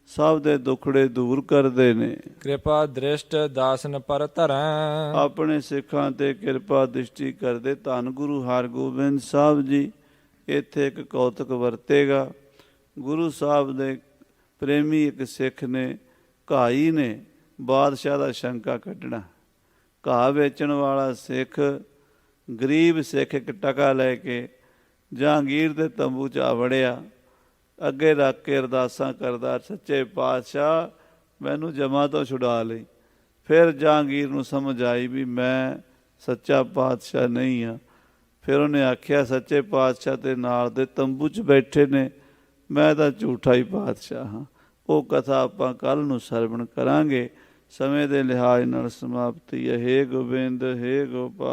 ਸਭ ਦੇ ਦੁਖੜੇ ਦੂਰ ਕਰਦੇ ਨੇ। ਕਿਰਪਾ ਦ੍ਰਿਸ਼ਟ ਦਾਸਨ ਪਰ ਧਰੈ। ਆਪਣੇ ਸਿੱਖਾਂ ਤੇ ਕਿਰਪਾ ਦ੍ਰਿਸ਼ਟੀ ਕਰਦੇ। ਧੰਨ ਗੁਰੂ ਹਰਗੋਬਿੰਦ ਸਾਹਿਬ ਜੀ ਇੱਥੇ ਇੱਕ ਕੌਤਕ ਵਰਤੇਗਾ। ਗੁਰੂ ਸਾਹਿਬ ਦੇ ਪ੍ਰੇਮੀ ਇੱਕ ਸਿੱਖ ਨੇ, ਘਾਈ ਨੇ ਬਾਦਸ਼ਾਹ ਦਾ ਸ਼ੰਕਾ ਕੱਢਣਾ। ਘਾਹ ਵੇਚਣ ਵਾਲਾ ਸਿੱਖ, ਗਰੀਬ ਸਿੱਖ ਇੱਕ ਟਕਾ ਲੈ ਕੇ ਜਹਾਂਗੀਰ ਦੇ ਤੰਬੂ 'ਚ ਆ ਵੜਿਆ। ਅੱਗੇ ਰੱਖ ਕੇ ਅਰਦਾਸਾਂ ਕਰਦਾ, ਸੱਚੇ ਪਾਤਸ਼ਾਹ ਮੈਨੂੰ ਜਮਾ ਤੋਂ ਛੁਡਾ ਲਈ। ਫਿਰ ਜਹਾਂਗੀਰ ਨੂੰ ਸਮਝ ਆਈ ਵੀ ਮੈਂ ਸੱਚਾ ਪਾਤਸ਼ਾਹ ਨਹੀਂ ਹਾਂ। ਫਿਰ ਉਹਨੇ ਆਖਿਆ, ਸੱਚੇ ਪਾਤਸ਼ਾਹ ਤੇ ਨਾਲ ਦੇ ਤੰਬੂ 'ਚ ਬੈਠੇ ਨੇ, ਮੈਂ ਤਾਂ ਝੂਠਾ ਹੀ ਪਾਤਸ਼ਾਹ ਹਾਂ। ਉਹ ਕਥਾ ਆਪਾਂ ਕੱਲ੍ਹ ਨੂੰ ਸਰਵਣ ਕਰਾਂਗੇ। ਸਮੇਂ ਦੇ ਲਿਹਾਜ਼ ਨਾਲ ਸਮਾਪਤੀ ਹੈ। ਹੇ ਗੋਬਿੰਦ, ਹੇ ਗੋਪਾਲ।